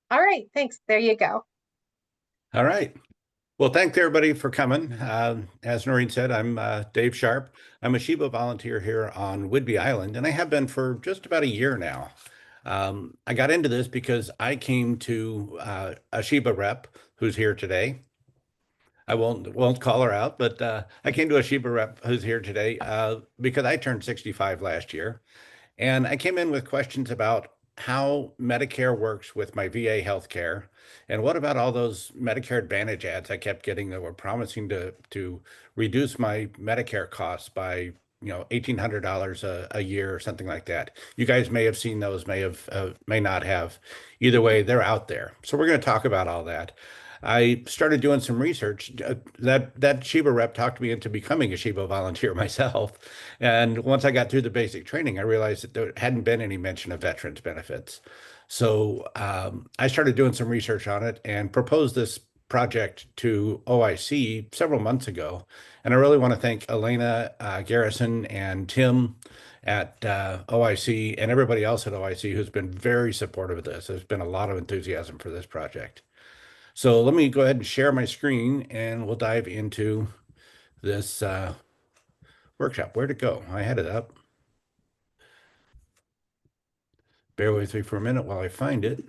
All right, thanks. There you go. All right. Well, thanks everybody for coming. As Noreen said, I'm Dave Sharp. I'm a SHIBA volunteer here on Whidbey Island, and I have been for just about a year now. I got into this because I came to a SHIBA rep who's here today. I won't call her out, but I came to a SHIBA rep who's here today because I turned 65 last year. And I came in with questions about how Medicare works with my VA healthcare. And what about all those Medicare Advantage ads I kept getting that were promising to reduce my Medicare costs by, $1,800 a year or something like that. You guys may have seen those, may not have. Either way, they're out there. So we're going to talk about all that. I started doing some research. That SHIBA rep talked me into becoming a SHIBA volunteer myself. And once I got through the basic training, I realized that there hadn't been any mention of veterans benefits. So I started doing some research on it and proposed this project to OIC several months ago. And I really want to thank Elena Garrison and Tim at OIC and everybody else at OIC who's been very supportive of this. There's been a lot of enthusiasm for this project. So let me go ahead and share my screen and we'll dive into this workshop. Where'd it go? I had it up. Bear with me for a minute while I find it.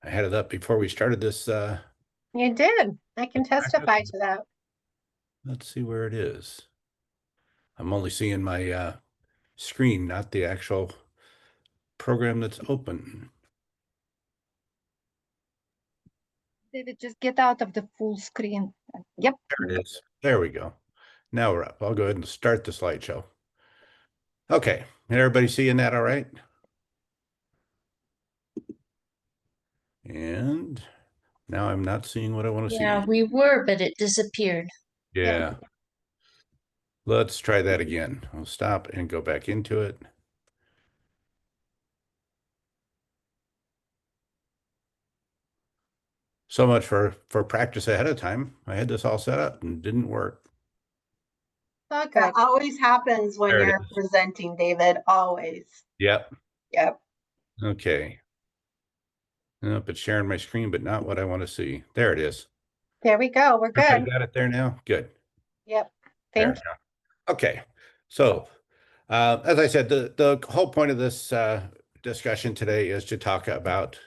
I had it up before we started this. You did. I can testify to that. Let's see where it is. I'm only seeing my screen, not the actual program that's open. David, just get out of the full screen. Yep. There it is. There we go. Now we're up. I'll go ahead and start the slideshow. Okay. Everybody seeing that all right? And now I'm not seeing what I want to see. Yeah, we were, but it disappeared. Yeah. Let's try that again. I'll stop and go back into it. So much for practice ahead of time. I had this all set up and it didn't work. Okay. That always happens when you're presenting, David. Always. Yep. Yep. Okay. Nope, it's sharing my screen, but not what I want to see. There it is. There we go. We're good. Okay, got it there now. Good. Yep. Thank you. Okay. So, as I said, the whole point of this discussion today is to talk about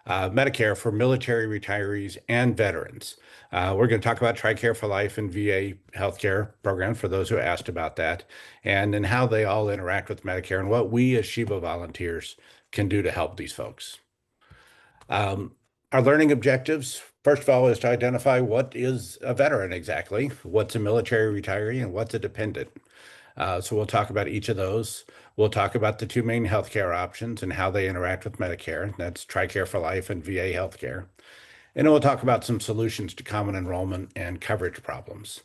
Medicare for military retirees and veterans. We're going to talk about TRICARE for Life and VA healthcare programs for those who asked about that, and then how they all interact with Medicare and what we as SHIBA volunteers can do to help these folks. Our learning objectives, first of all, is to identify what is a veteran exactly, what's a military retiree, and what's a dependent. So we'll talk about each of those. We'll talk about the two main healthcare options and how they interact with Medicare. That's TRICARE for Life and VA healthcare. And then we'll talk about some solutions to common enrollment and coverage problems.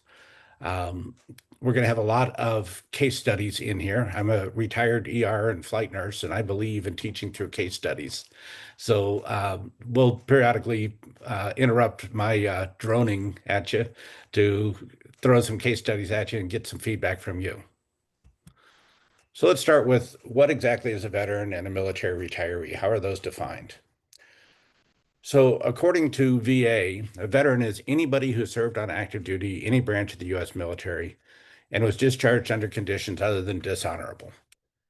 We're going to have a lot of case studies in here. I'm a retired ER and flight nurse, and I believe in teaching through case studies. So we'll periodically interrupt my droning at you to throw some case studies at you and get some feedback from you. So let's start with what exactly is a veteran and a military retiree? How are those defined? So according to VA, a veteran is anybody who served on active duty, any branch of the U.S. military, and was discharged under conditions other than dishonorable.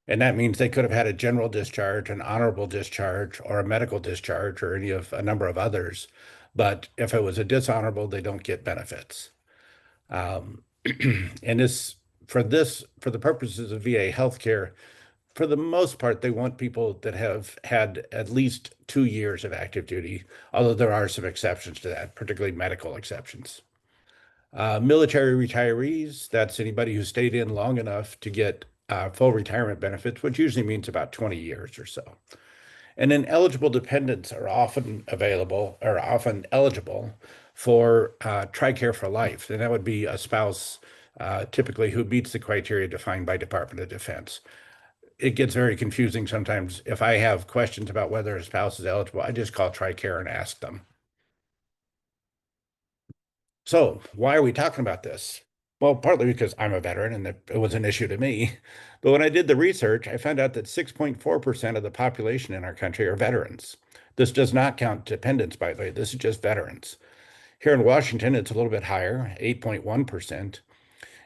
And that means they could have had a general discharge, an honorable discharge, or a medical discharge, or a number of others. But if it was a dishonorable, they don't get benefits. And for the purposes of VA healthcare, for the most part, they want people that have had at least 2 years of active duty, although there are some exceptions to that, particularly medical exceptions. Military retirees, that's anybody who stayed in long enough to get full retirement benefits, which usually means about 20 years or so. And then eligible dependents are often eligible for TRICARE for Life. And that would be a spouse typically who meets the criteria defined by Department of Defense. It gets very confusing sometimes. If I have questions about whether a spouse is eligible, I just call TRICARE and ask them. So why are we talking about this? Well, partly because I'm a veteran and it was an issue to me. But when I did the research, I found out that 6.4% of the population in our country are veterans. This does not count dependents, by the way. This is just veterans. Here in Washington, it's a little bit higher, 8.1%.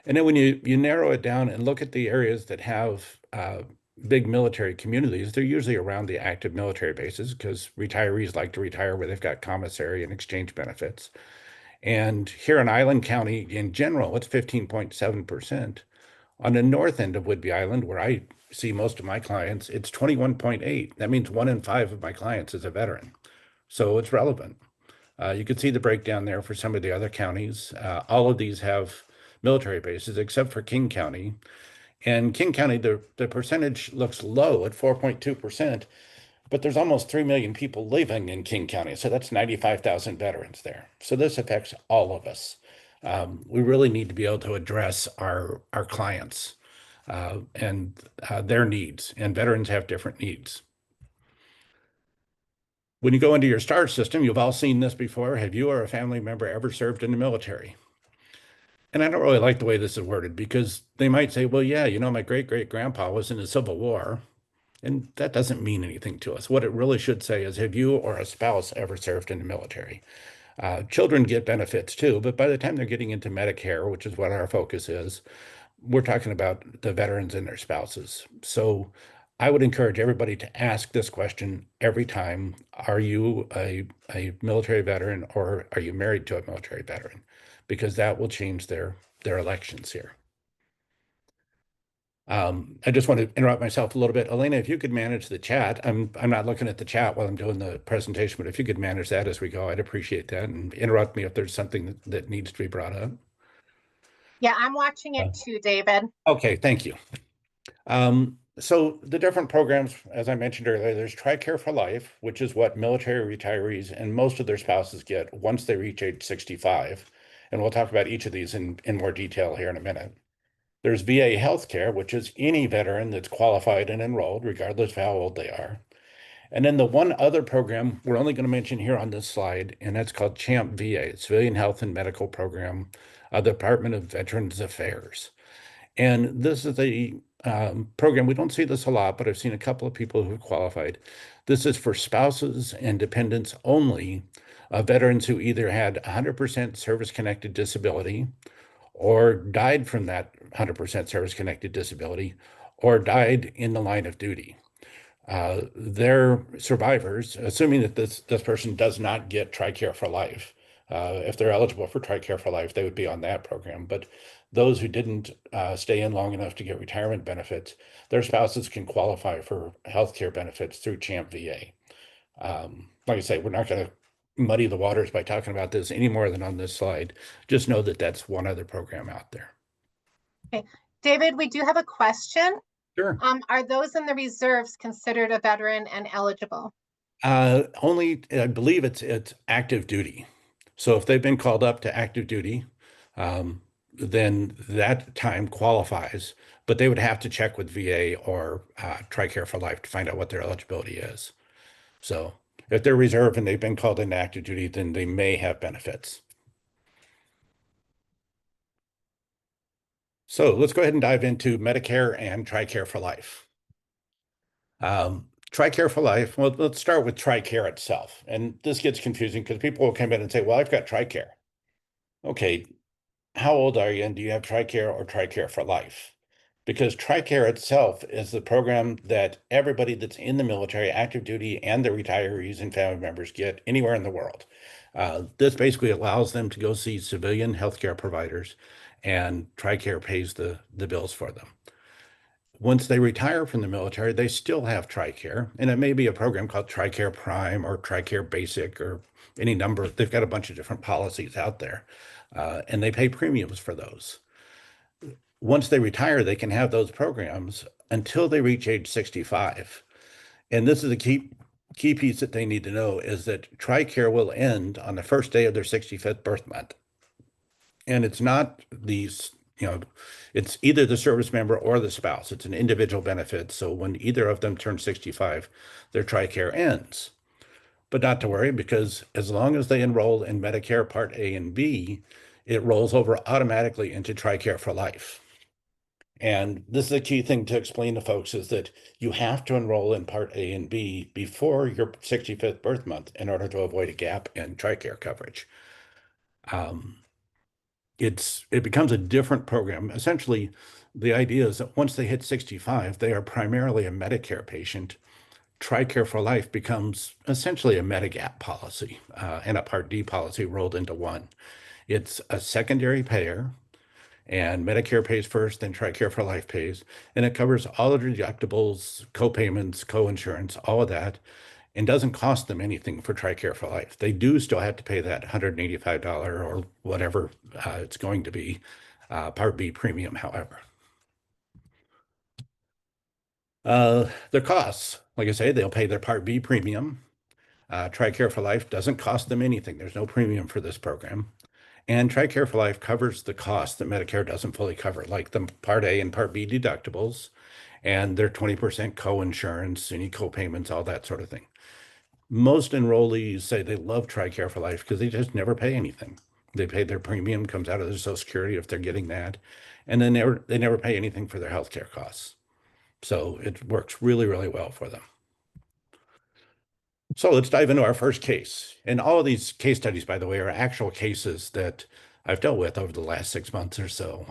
And then when you narrow it down and look at the areas that have big military communities, they're usually around the active military bases because retirees like to retire where they've got commissary and exchange benefits. And here in Island County in general, it's 15.7%. On the north end of Whidbey Island, where I see most of my clients, it's 21.8. That means 1 in 5 of my clients is a veteran. So it's relevant. You can see the breakdown there for some of the other counties. All of these have military bases except for King County. And King County, the percentage looks low at 4.2%, but there's almost 3 million people living in King County. So that's 95,000 veterans there. So this affects all of us. We really need to be able to address our clients and their needs, and veterans have different needs. When you go into your STAR system, you've all seen this before. Have you or a family member ever served in the military? And I don't really like the way this is worded because they might say, well, yeah, my great-great-grandpa was in the Civil War. And that doesn't mean anything to us. What it really should say is, have you or a spouse ever served in the military? Children get benefits too, but by the time they're getting into Medicare, which is what our focus is, we're talking about the veterans and their spouses. So I would encourage everybody to ask this question every time. Are you a military veteran or are you married to a military veteran? Because that will change their elections here. I just want to interrupt myself a little bit. Elena, if you could manage the chat, I'm not looking at the chat while I'm doing the presentation, but if you could manage that as we go, I'd appreciate that, and interrupt me if there's something that needs to be brought up. Yeah, I'm watching it too, David. Okay, thank you. So the different programs, as I mentioned earlier, there's TRICARE for Life, which is what military retirees and most of their spouses get once they reach age 65. And we'll talk about each of these in more detail here in a minute. There's VA healthcare, which is any veteran that's qualified and enrolled, regardless of how old they are. And then the one other program we're only going to mention here on this slide, and that's called CHAMP VA, Civilian Health and Medical Program of the Department of Veterans Affairs. And this is a program, we don't see this a lot, but I've seen a couple of people who qualified. This is for spouses and dependents only of veterans who either had 100% service-connected disability, or died from that 100% service-connected disability, or died in the line of duty. Their survivors, assuming that this person does not get TRICARE for Life, if they're eligible for TRICARE for Life, they would be on that program. But those who didn't stay in long enough to get retirement benefits, their spouses can qualify for healthcare benefits through CHAMP VA. Like I say, we're not going to muddy the waters by talking about this any more than on this slide. Just know that that's one other program out there. Okay, David, we do have a question. Sure. Are those in the reserves considered a veteran and eligible? Only, I believe it's active duty. So if they've been called up to active duty, then that time qualifies, but they would have to check with VA or TRICARE for Life to find out what their eligibility is. So if they're reserve and they've been called into active duty, then they may have benefits. So let's go ahead and dive into Medicare and TRICARE for Life. TRICARE for Life, well, let's start with TRICARE itself. And this gets confusing because people will come in and say, well, I've got TRICARE. Okay, how old are you and do you have TRICARE or TRICARE for Life? Because TRICARE itself is the program that everybody that's in the military, active duty, and the retirees and family members get anywhere in the world. This basically allows them to go see civilian healthcare providers, and TRICARE pays the bills for them. Once they retire from the military, they still have TRICARE, and it may be a program called TRICARE Prime or TRICARE Basic or any number. They've got a bunch of different policies out there, and they pay premiums for those. Once they retire, they can have those programs until they reach age 65. And this is a key piece that they need to know is that TRICARE will end on the first day of their 65th birth month. And it's not these, it's either the service member or the spouse. It's an individual benefit. So when either of them turns 65, their TRICARE ends. But not to worry, because as long as they enroll in Medicare Part A and B, it rolls over automatically into TRICARE for life. And this is a key thing to explain to folks is that you have to enroll in Part A and B before your 65th birth month in order to avoid a gap in TRICARE coverage. It becomes a different program. Essentially, the idea is that once they hit 65, they are primarily a Medicare patient. TRICARE for Life becomes essentially a Medigap policy and a Part D policy rolled into one. It's a secondary payer, and Medicare pays first, then TRICARE for Life pays, and it covers all the deductibles, co-payments, co-insurance, all of that, and doesn't cost them anything for TRICARE for Life. They do still have to pay that $185 or whatever it's going to be, Part B premium, however. Their costs, like I say, they'll pay their Part B premium. TRICARE for Life doesn't cost them anything. There's no premium for this program. And TRICARE for Life covers the cost that Medicare doesn't fully cover, like the Part A and Part B deductibles, and their 20% co-insurance, any co-payments, all that sort of thing. Most enrollees say they love TRICARE for Life because they just never pay anything. They pay their premium, comes out of their Social Security if they're getting that, and then they never pay anything for their healthcare costs. So it works really, really well for them. So let's dive into our first case. And all of these case studies, by the way, are actual cases that I've dealt with over the last 6 months or so.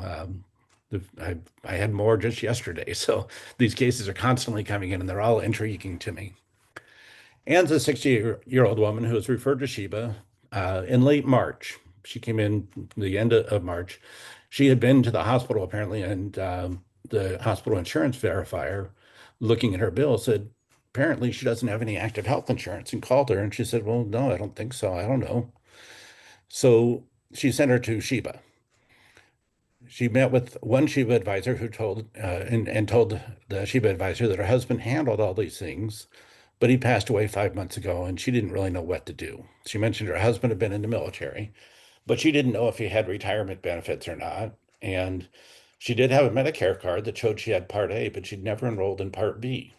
I had more just yesterday. So these cases are constantly coming in and they're all intriguing to me. Anne's a 60-year-old woman who was referred to SHIBA in late March. She came in the end of March. She had been to the hospital apparently, and the hospital insurance verifier, looking at her bill, said, apparently she doesn't have any active health insurance, and called her and she said, well, no, I don't think so. I don't know. So she sent her to SHIBA. She met with one SHIBA advisor who told the SHIBA advisor that her husband handled all these things, but he passed away 5 months ago and she didn't really know what to do. She mentioned her husband had been in the military, but she didn't know if he had retirement benefits or not. And she did have a Medicare card that showed she had Part A, but she'd never enrolled in Part B.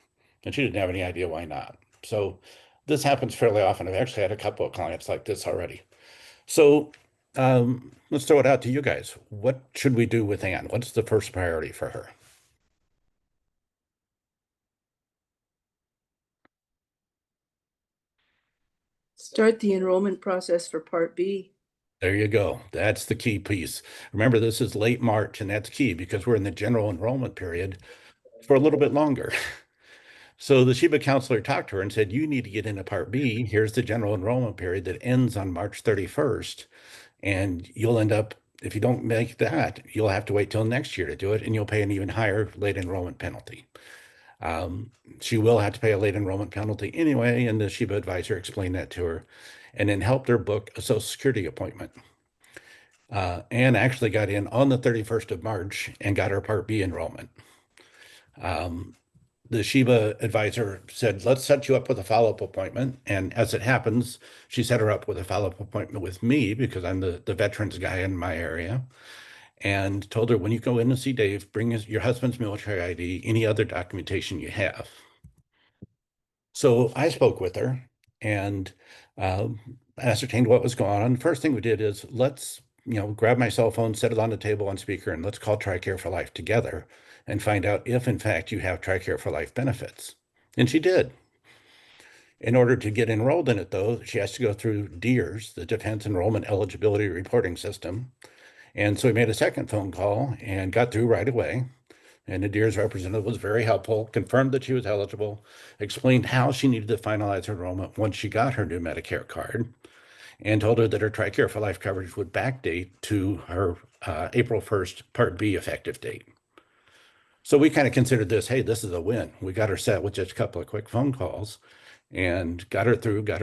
And she didn't have any idea why not. So this happens fairly often. I've actually had a couple of clients like this already. So let's throw it out to you guys. What should we do with Anne? What's the first priority for her? Start the enrollment process for Part B. There you go. That's the key piece. Remember, this is late March, and that's key because we're in the general enrollment period for a little bit longer. So the SHIBA counselor talked to her and said, you need to get into Part B. Here's the general enrollment period that ends on March 31st. And you'll end up, if you don't make that, you'll have to wait till next year to do it, and you'll pay an even higher late enrollment penalty. She will have to pay a late enrollment penalty anyway, and the SHIBA advisor explained that to her and then helped her book a Social Security appointment. Anne actually got in on the 31st of March and got her Part B enrollment. The SHIBA advisor said, let's set you up with a follow-up appointment. And as it happens, she set her up with a follow-up appointment with me because I'm the veterans guy in my area, and told her, when you go in to see Dave, bring your husband's military ID, any other documentation you have. So I spoke with her and ascertained what was going on. First thing we did is let's grab my cell phone, set it on the table on speaker, and let's call TRICARE for Life together and find out if, in fact, you have TRICARE for Life benefits. And she did. In order to get enrolled in it, though, she has to go through DEERS, the Defense Enrollment Eligibility Reporting System. And so we made a second phone call and got through right away. And the DEERS representative was very helpful, confirmed that she was eligible, explained how she needed to finalize her enrollment once she got her new Medicare card, and told her that her TRICARE for Life coverage would backdate to her April 1st Part B effective date. So we kind of considered this, hey, this is a win. We got her set with just a couple of quick phone calls and got her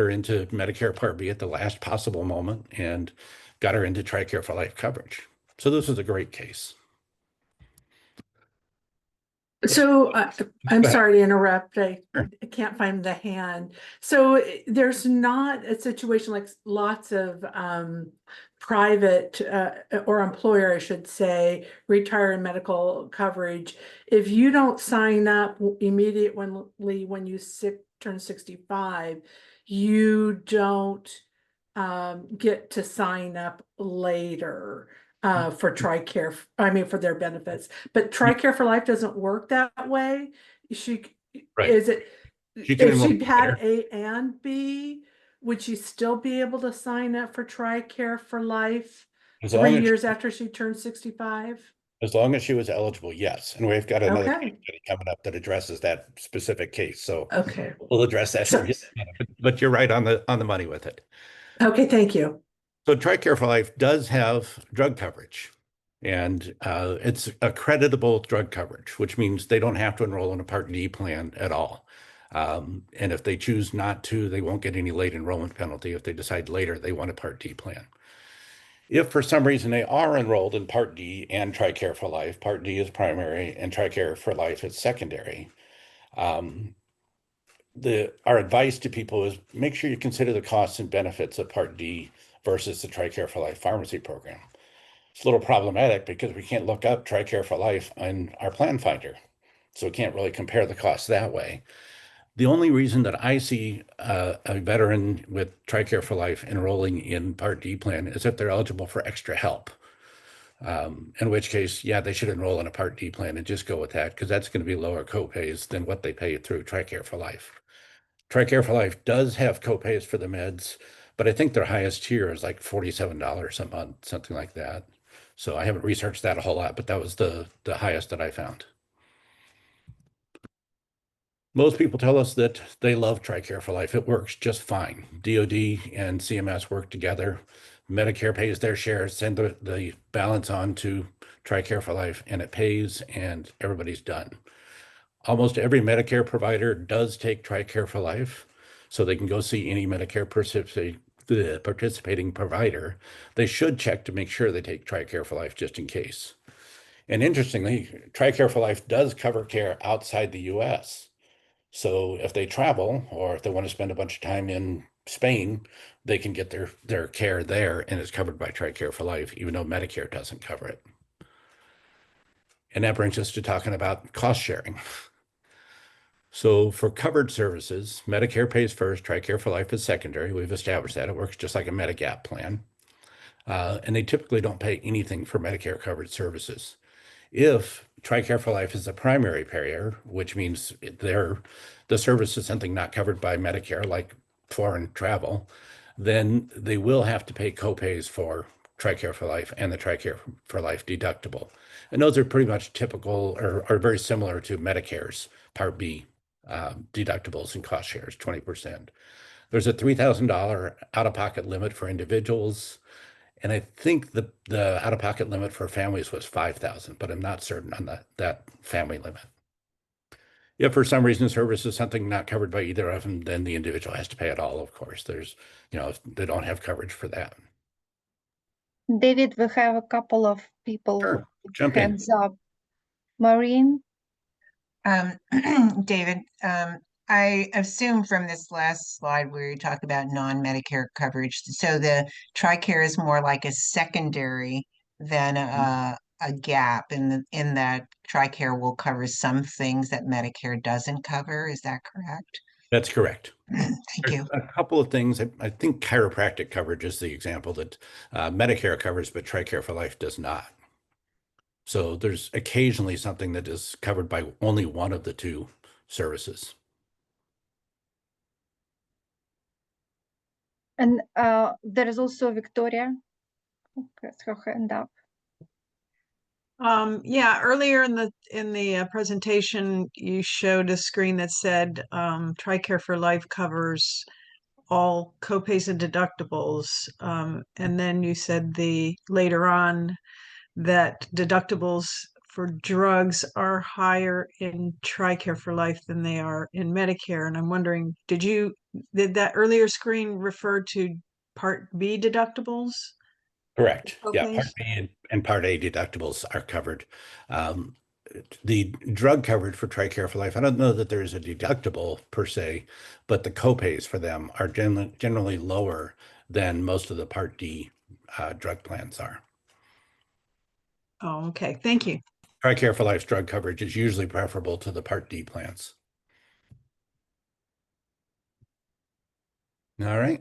into Medicare Part B at the last possible moment and got her into TRICARE for Life coverage. So this was a great case. So I'm ahead. sorry to interrupt. I Sure. can't find the hand. So there's not a situation like lots of private or employer, I should say, retiree medical coverage. If you don't sign up immediately when you turn 65, you don't get to sign up later for TRICARE, for their benefits. But TRICARE for Life doesn't work that way. Right. Is it, She can if enroll she had later. A and B, would she still be able to sign up for TRICARE for Life As 3 long as, years after she turned 65? as long as she was eligible, yes. And we've got another Okay. case study coming up that addresses that specific case. So Okay. we'll address that. So- But you're right on the money with it. Okay, thank you. So TRICARE for Life does have drug coverage, and it's a creditable drug coverage, which means they don't have to enroll in a Part D plan at all. And if they choose not to, they won't get any late enrollment penalty if they decide later they want a Part D plan. If for some reason they are enrolled in Part D and TRICARE for Life, Part D is primary and TRICARE for Life is secondary. Our advice to people is make sure you consider the costs and benefits of Part D versus the TRICARE for Life pharmacy program. It's a little problematic because we can't look up TRICARE for Life on our plan finder. So we can't really compare the costs that way. The only reason that I see a veteran with TRICARE for Life enrolling in Part D plan is if they're eligible for extra help. In which case, yeah, they should enroll in a Part D plan and just go with that because that's going to be lower copays than what they pay through TRICARE for Life. TRICARE for Life does have copays for the meds, but I think their highest tier is like $47 a month, something like that. So I haven't researched that a whole lot, but that was the highest that I found. Most people tell us that they love TRICARE for Life. It works just fine. DOD and CMS work together. Medicare pays their share, send the balance on to TRICARE for Life, and it pays, and everybody's done. Almost every Medicare provider does take TRICARE for Life, so they can go see any Medicare participating provider. They should check to make sure they take TRICARE for Life just in case. And interestingly, TRICARE for Life does cover care outside the US. So if they travel or if they want to spend a bunch of time in Spain, they can get their care there and it's covered by TRICARE for Life, even though Medicare doesn't cover it. And that brings us to talking about cost sharing. So for covered services, Medicare pays first, TRICARE for Life is secondary. We've established that. It works just like a Medigap plan. And they typically don't pay anything for Medicare covered services. If TRICARE for Life is a primary payer, which means the service is something not covered by Medicare, like foreign travel, then they will have to pay copays for TRICARE for Life and the TRICARE for Life deductible. And those are pretty much typical or are very similar to Medicare's Part B deductibles and cost shares, 20%. There's a $3,000 out-of-pocket limit for individuals. And I think the out-of-pocket limit for families was $5,000, but I'm not certain on that family limit. If for some reason service is something not covered by either of them, then the individual has to pay it all, of course. They don't have coverage for that. David, we have a couple of people Sure, with jump in. hands up. Maureen? David, I assume from this last slide where you talk about non-Medicare coverage, so the TRICARE is more like a secondary than a gap in that TRICARE will cover some things that Medicare doesn't cover. Is that correct? That's correct. Thank There's you. a couple of things. I think chiropractic coverage is the example that Medicare covers, but TRICARE for Life does not. So there's occasionally something that is covered by only one of the two services. And there is also Victoria. Okay, her hand up. Yeah, earlier in the presentation, you showed a screen that said TRICARE for Life covers all copays and deductibles. And then you said later on that deductibles for drugs are higher in TRICARE for Life than they are in Medicare. And I'm wondering, did that earlier screen refer to Part B deductibles? Correct. Yeah, Part Copays? B and Part A deductibles are covered. The drug coverage for TRICARE for Life, I don't know that there's a deductible per se, but the copays for them are generally lower than most of the Part D drug plans are. Oh, okay. Thank you. TRICARE for Life's drug coverage is usually preferable to the Part D plans. All right.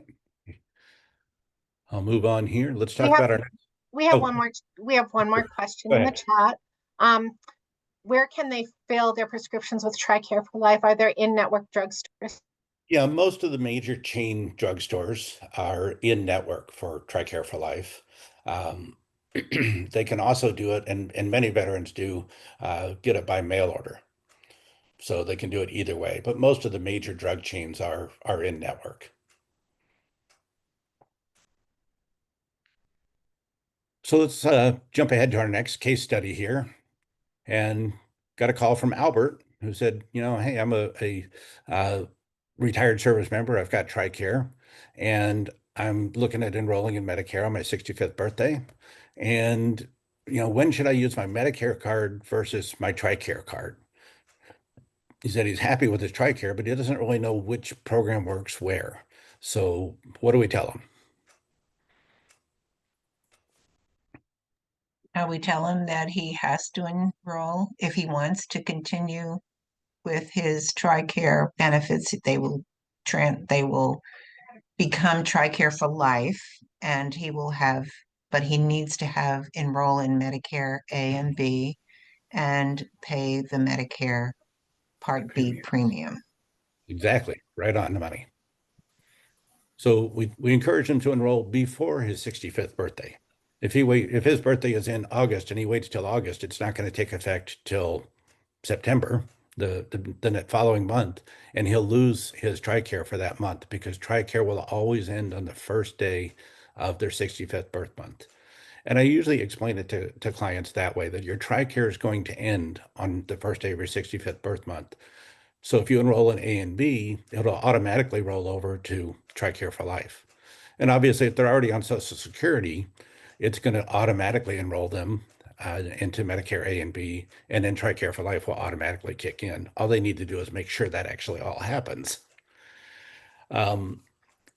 I'll move on here. Let's We talk have- about our. We have Oh. one more question Go in the ahead. chat. Where can they fill their prescriptions with TRICARE for Life? Are there in-network drugstores? Yeah, most of the major chain drugstores are in network for TRICARE for Life. They can also do it, and many veterans do get it by mail order. So they can do it either way, but most of the major drug chains are in network. So let's jump ahead to our next case study here, and got a call from Albert who said, hey, I'm a retired service member. I've got TRICARE, and I'm looking at enrolling in Medicare on my 65th birthday. And, when should I use my Medicare card versus my TRICARE card? He said he's happy with his TRICARE, but he doesn't really know which program works where. So what do we tell him? We tell him that he has to enroll if he wants to continue with his TRICARE benefits. They will become TRICARE for life, and but he needs to enroll in Medicare A and B and pay the Medicare Part B premium. Exactly, right on the money. So we encourage him to enroll before his 65th birthday. If his birthday is in August and he waits till August, it's not going to take effect till September, the following month, and he'll lose his TRICARE for that month because TRICARE will always end on the first day of their 65th birth month. And I usually explain it to clients that way, that your TRICARE is going to end on the first day of your 65th birth month. So if you enroll in A and B, it'll automatically roll over to TRICARE for Life. And obviously, if they're already on Social Security, it's going to automatically enroll them into Medicare A and B, and then TRICARE for Life will automatically kick in. All they need to do is make sure that actually all happens.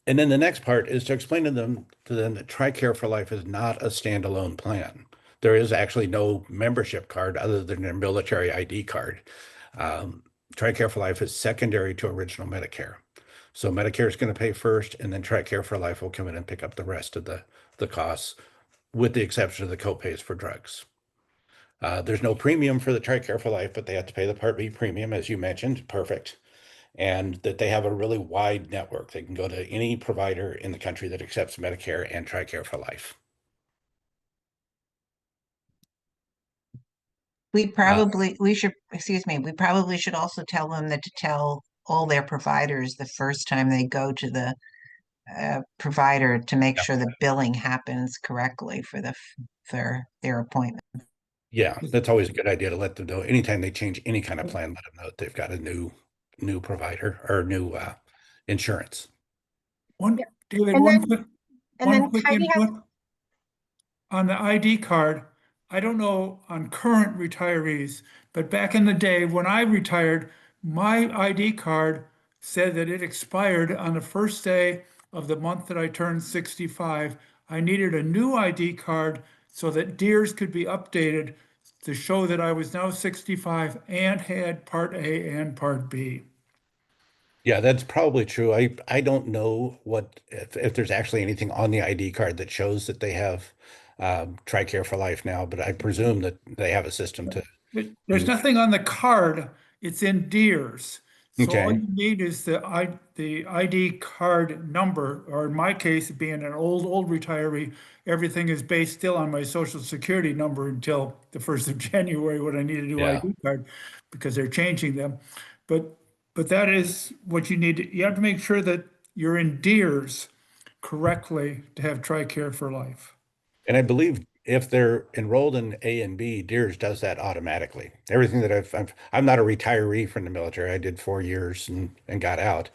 And then the next part is to explain to them that TRICARE for Life is not a standalone plan. There is actually no membership card other than their military ID card. TRICARE for Life is secondary to original Medicare. So Medicare is going to pay first, and then TRICARE for Life will come in and pick up the rest of the costs, with the exception of the copays for drugs. There's no premium for the TRICARE for Life, but they have to pay the Part B premium, as you mentioned. Perfect. And that they have a really wide network. They can go to any provider in the country that accepts Medicare and TRICARE for Life. We probably should also tell them that to tell all their providers the first time they go to the provider to make sure the billing happens correctly for their appointment. Yeah, that's always a good idea to let them know. Anytime they change any kind of plan, let them know that they've got a new provider or new insurance. David, And one then- quick, And one then quick Heidi has, input on the ID card. I don't know on current retirees, but back in the day when I retired, my ID card said that it expired on the first day of the month that I turned 65. I needed a new ID card so that DEERS could be updated to show that I was now 65 and had Part A and Part B. Yeah, that's probably true. I don't know if there's actually anything on the ID card that shows that they have TRICARE for Life now, but I presume that they have a system to. There's nothing on the card, it's in DEERS. So all Okay. you need is the ID card number, or in my case, being an old retiree, everything is based still on my Social Security number until the 1st of January when I need a new Yeah. ID card because they're changing them. But that is what you need. You have to make sure that you're in DEERS correctly to have TRICARE for Life. And I believe if they're enrolled in A and B, DEERS does that automatically. Everything that I'm not a retiree from the military. I did 4 years and got out.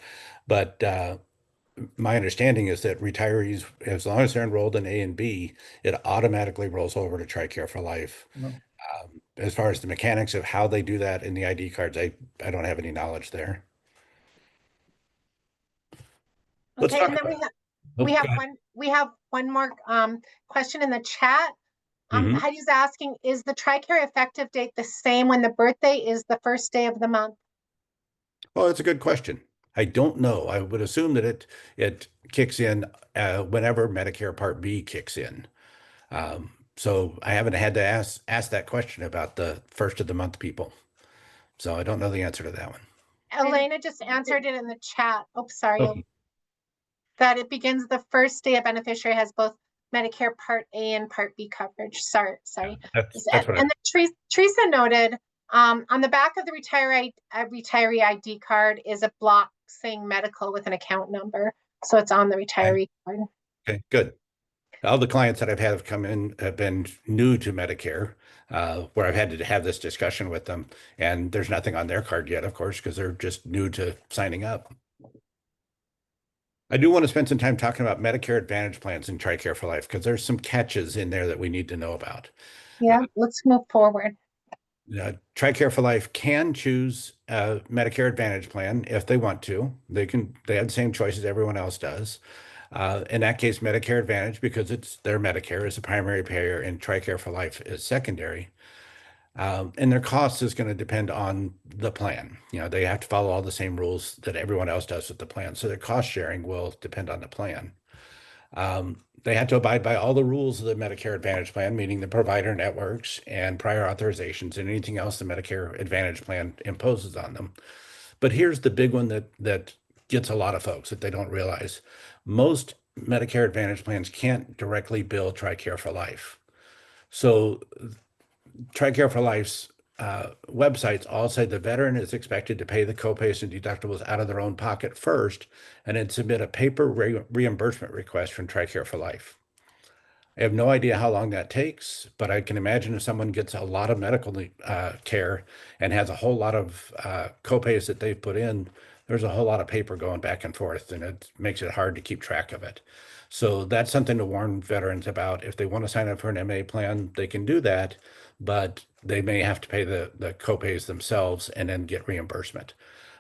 But my understanding is that retirees, as long as they're enrolled in A and B, it automatically rolls over to TRICARE for Life. No. As far as the mechanics of how they do that in the ID cards, I don't have any knowledge there. Let's okay, talk and then about- we have one more question in the chat. Mhm. Heidi's asking, is the TRICARE effective date the same when the birthday is the first day of the month? Well, that's a good question. I don't know. I would assume that it kicks in whenever Medicare Part B kicks in. So I haven't had to ask that question about the first of the month people. So I don't know the answer to that one. Elena just answered it in the chat. Oh, sorry. Okay. That it begins the first day a beneficiary has both Medicare Part A and Part B coverage. Sorry. That's what And then Teresa noted, on the back of the retiree ID card is a block saying medical with an account number. So it's on the retiree card. Okay, good. All the clients that I've had have come in have been new to Medicare, where I've had to have this discussion with them, and there's nothing on their card yet, of course, because they're just new to signing up. I do want to spend some time talking about Medicare Advantage plans and TRICARE for Life, because there's some catches in there that we need to know about. Yeah, let's move forward. TRICARE for Life can choose a Medicare Advantage plan if they want to. They have the same choices everyone else does. In that case, Medicare Advantage, because it's their Medicare, is the primary payer, and TRICARE for Life is secondary. And their cost is going to depend on the plan. They have to follow all the same rules that everyone else does with the plan. So their cost sharing will depend on the plan. They have to abide by all the rules of the Medicare Advantage plan, meaning the provider networks and prior authorizations and anything else the Medicare Advantage plan imposes on them. But here's the big one that gets a lot of folks that they don't realize. Most Medicare Advantage plans can't directly bill TRICARE for Life. So TRICARE for Life's websites all say the veteran is expected to pay the copays and deductibles out of their own pocket first, and then submit a paper reimbursement request from TRICARE for Life. I have no idea how long that takes, but I can imagine if someone gets a lot of medical care and has a whole lot of copays that they've put in, there's a whole lot of paper going back and forth, and it makes it hard to keep track of it. So that's something to warn veterans about. If they want to sign up for an MA plan, they can do that, but they may have to pay the copays themselves and then get reimbursement.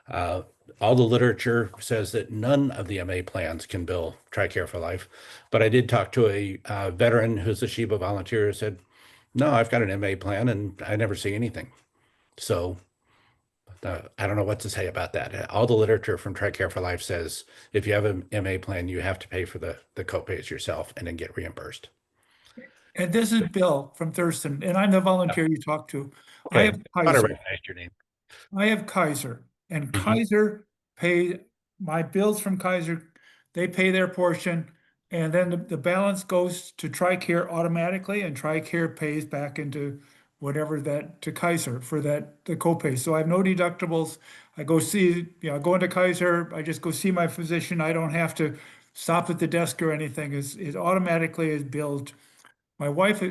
All the literature says that none of the MA plans can bill TRICARE for Life, but I did talk to a veteran who's a SHIBA volunteer who said, no, I've got an MA plan and I never see anything. So I don't know what to say about that. All the literature from TRICARE for Life says if you have an MA plan, you have to pay for the copays yourself and then get reimbursed. And this is Bill from Thurston, and I'm the volunteer you talked to. I Okay, have I Kaiser. recognized your name. I have Kaiser, and Mhm. Kaiser pay my bills from Kaiser. They pay their portion, and then the balance goes to TRICARE automatically, and TRICARE pays back into whatever that to Kaiser for the copay. So I have no deductibles. I go go into Kaiser. I just go see my physician. I don't have to stop at the desk or anything. It automatically is billed. My wife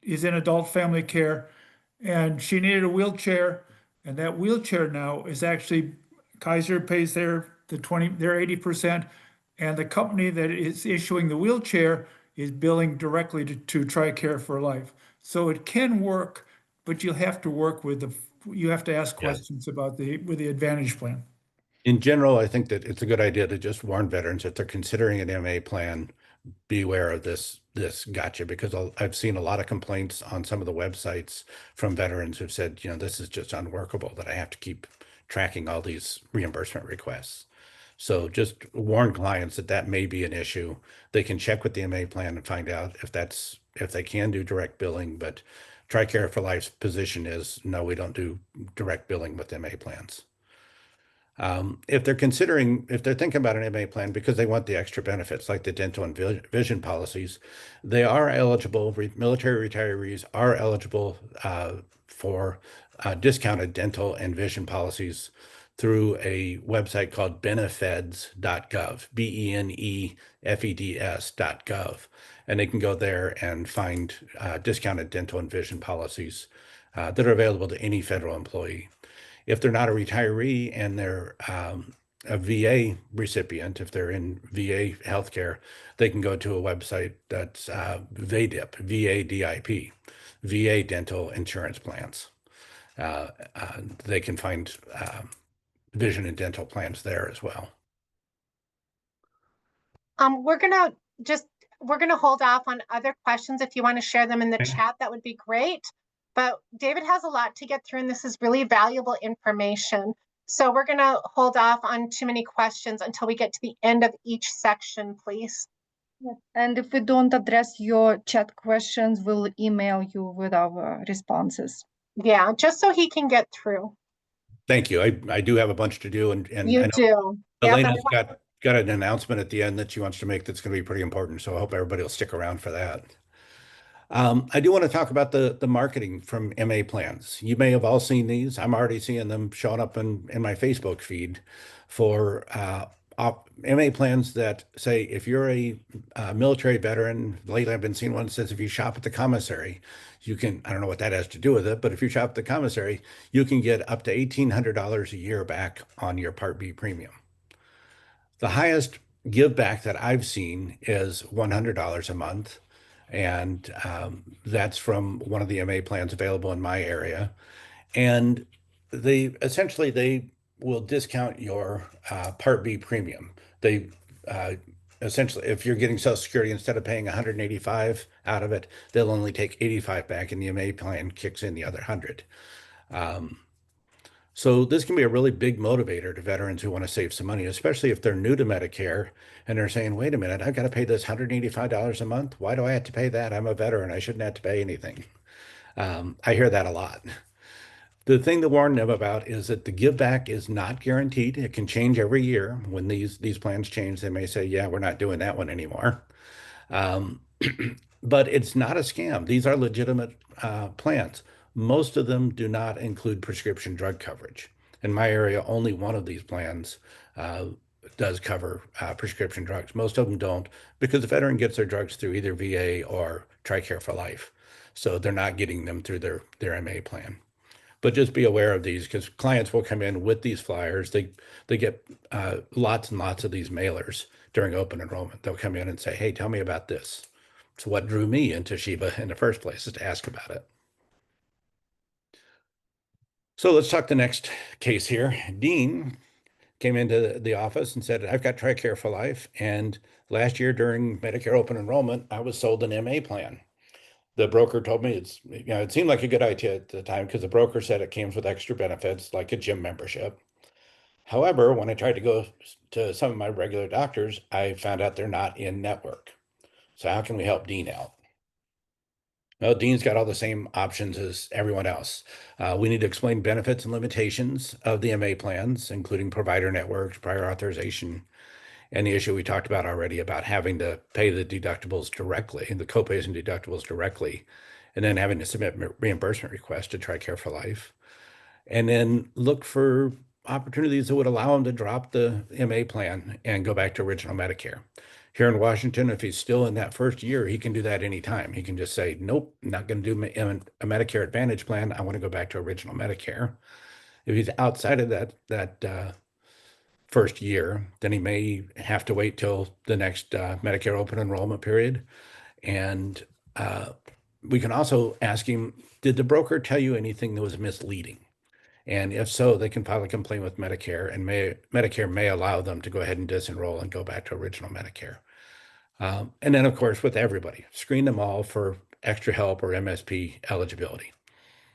is in adult family care, and she needed a wheelchair, and that wheelchair now is actually Kaiser pays their 80%, and the company that is issuing the wheelchair is billing directly to TRICARE for Life. So it can work, but you'll have to work with you have to ask questions about with the Advantage plan. In general, I think that it's a good idea to just warn veterans if they're considering an MA plan, beware of this gotcha, because I've seen a lot of complaints on some of the websites from veterans who've said, this is just unworkable that I have to keep tracking all these reimbursement requests. So just warn clients that may be an issue. They can check with the MA plan and find out if they can do direct billing, but TRICARE for Life's position is no, we don't do direct billing with MA plans. If they're thinking about an MA plan because they want the extra benefits like the dental and vision policies, they are eligible, military retirees are eligible for discounted dental and vision policies through a website called benefeds.gov, benefeds.gov. And they can go there and find discounted dental and vision policies that are available to any federal employee. If they're not a retiree and they're a VA recipient, if they're in VA healthcare, they can go to a website that's VADIP, VADIP, VA dental insurance plans. They can find vision and dental plans there as well. We're gonna hold off on other questions. If you want to share them in the chat, that would be great. But David has a lot to get through, and this is really valuable information. So we're gonna hold off on too many questions until we get to the end of each section, please. Yeah. And if we don't address your chat questions, we'll email you with our responses. Yeah, just so he can get through. Thank you. I do have a bunch to do, and I You know do. Yep, and Elena's got an announcement at the end that she wants to make that's going to be pretty important. So I hope everybody will stick around for that. I do want to talk about the marketing from MA plans. You may have all seen these. I'm already seeing them showing up in my Facebook feed for MA plans that say if you're a military veteran. Lately, I've been seeing one that says if you shop at the commissary, you can. I don't know what that has to do with it, but if you shop at the commissary, you can get up to $1,800 a year back on your Part B premium. The highest give back that I've seen is $100 a month. And that's from one of the MA plans available in my area. And they will discount your Part B premium. They essentially, if you're getting Social Security, instead of paying 185 out of it, they'll only take 85 back, and the MA plan kicks in the other 100. So this can be a really big motivator to veterans who want to save some money, especially if they're new to Medicare and they're saying, wait a minute, I've got to pay this $185 a month. Why do I have to pay that? I'm a veteran. I shouldn't have to pay anything. I hear that a lot. The thing to warn them about is that the give back is not guaranteed. It can change every year. When these plans change, they may say, yeah, we're not doing that one anymore. But it's not a scam. These are legitimate plans. Most of them do not include prescription drug coverage. In my area, only one of these plans does cover prescription drugs. Most of them don't, because the veteran gets their drugs through either VA or TRICARE for Life. So they're not getting them through their MA plan. But just be aware of these, because clients will come in with these flyers. They get lots and lots of these mailers during open enrollment. They'll come in and say, hey, tell me about this. So what drew me into SHIBA in the first place is to ask about it. So let's talk the next case here. Dean came into the office and said, I've got TRICARE for Life. And last year during Medicare open enrollment, I was sold an MA plan. The broker told me it seemed like a good idea at the time, because the broker said it came with extra benefits like a gym membership. However, when I tried to go to some of my regular doctors, I found out they're not in network. So how can we help Dean out? Well, Dean's got all the same options as everyone else. We need to explain benefits and limitations of the MA plans, including provider networks, prior authorization, and the issue we talked about already about having to pay the deductibles directly, the copays and deductibles directly, and then having to submit reimbursement requests to TRICARE for Life. And then look for opportunities that would allow them to drop the MA plan and go back to original Medicare. Here in Washington, if he's still in that first year, he can do that anytime. He can just say, nope, not going to do a Medicare Advantage plan. I want to go back to original Medicare. If he's outside of that first year, then he may have to wait till the next Medicare open enrollment period. And we can also ask him, did the broker tell you anything that was misleading? And if so, they can file a complaint with Medicare, and Medicare may allow them to go ahead and disenroll and go back to original Medicare. And then, of course, with everybody, screen them all for extra help or MSP eligibility.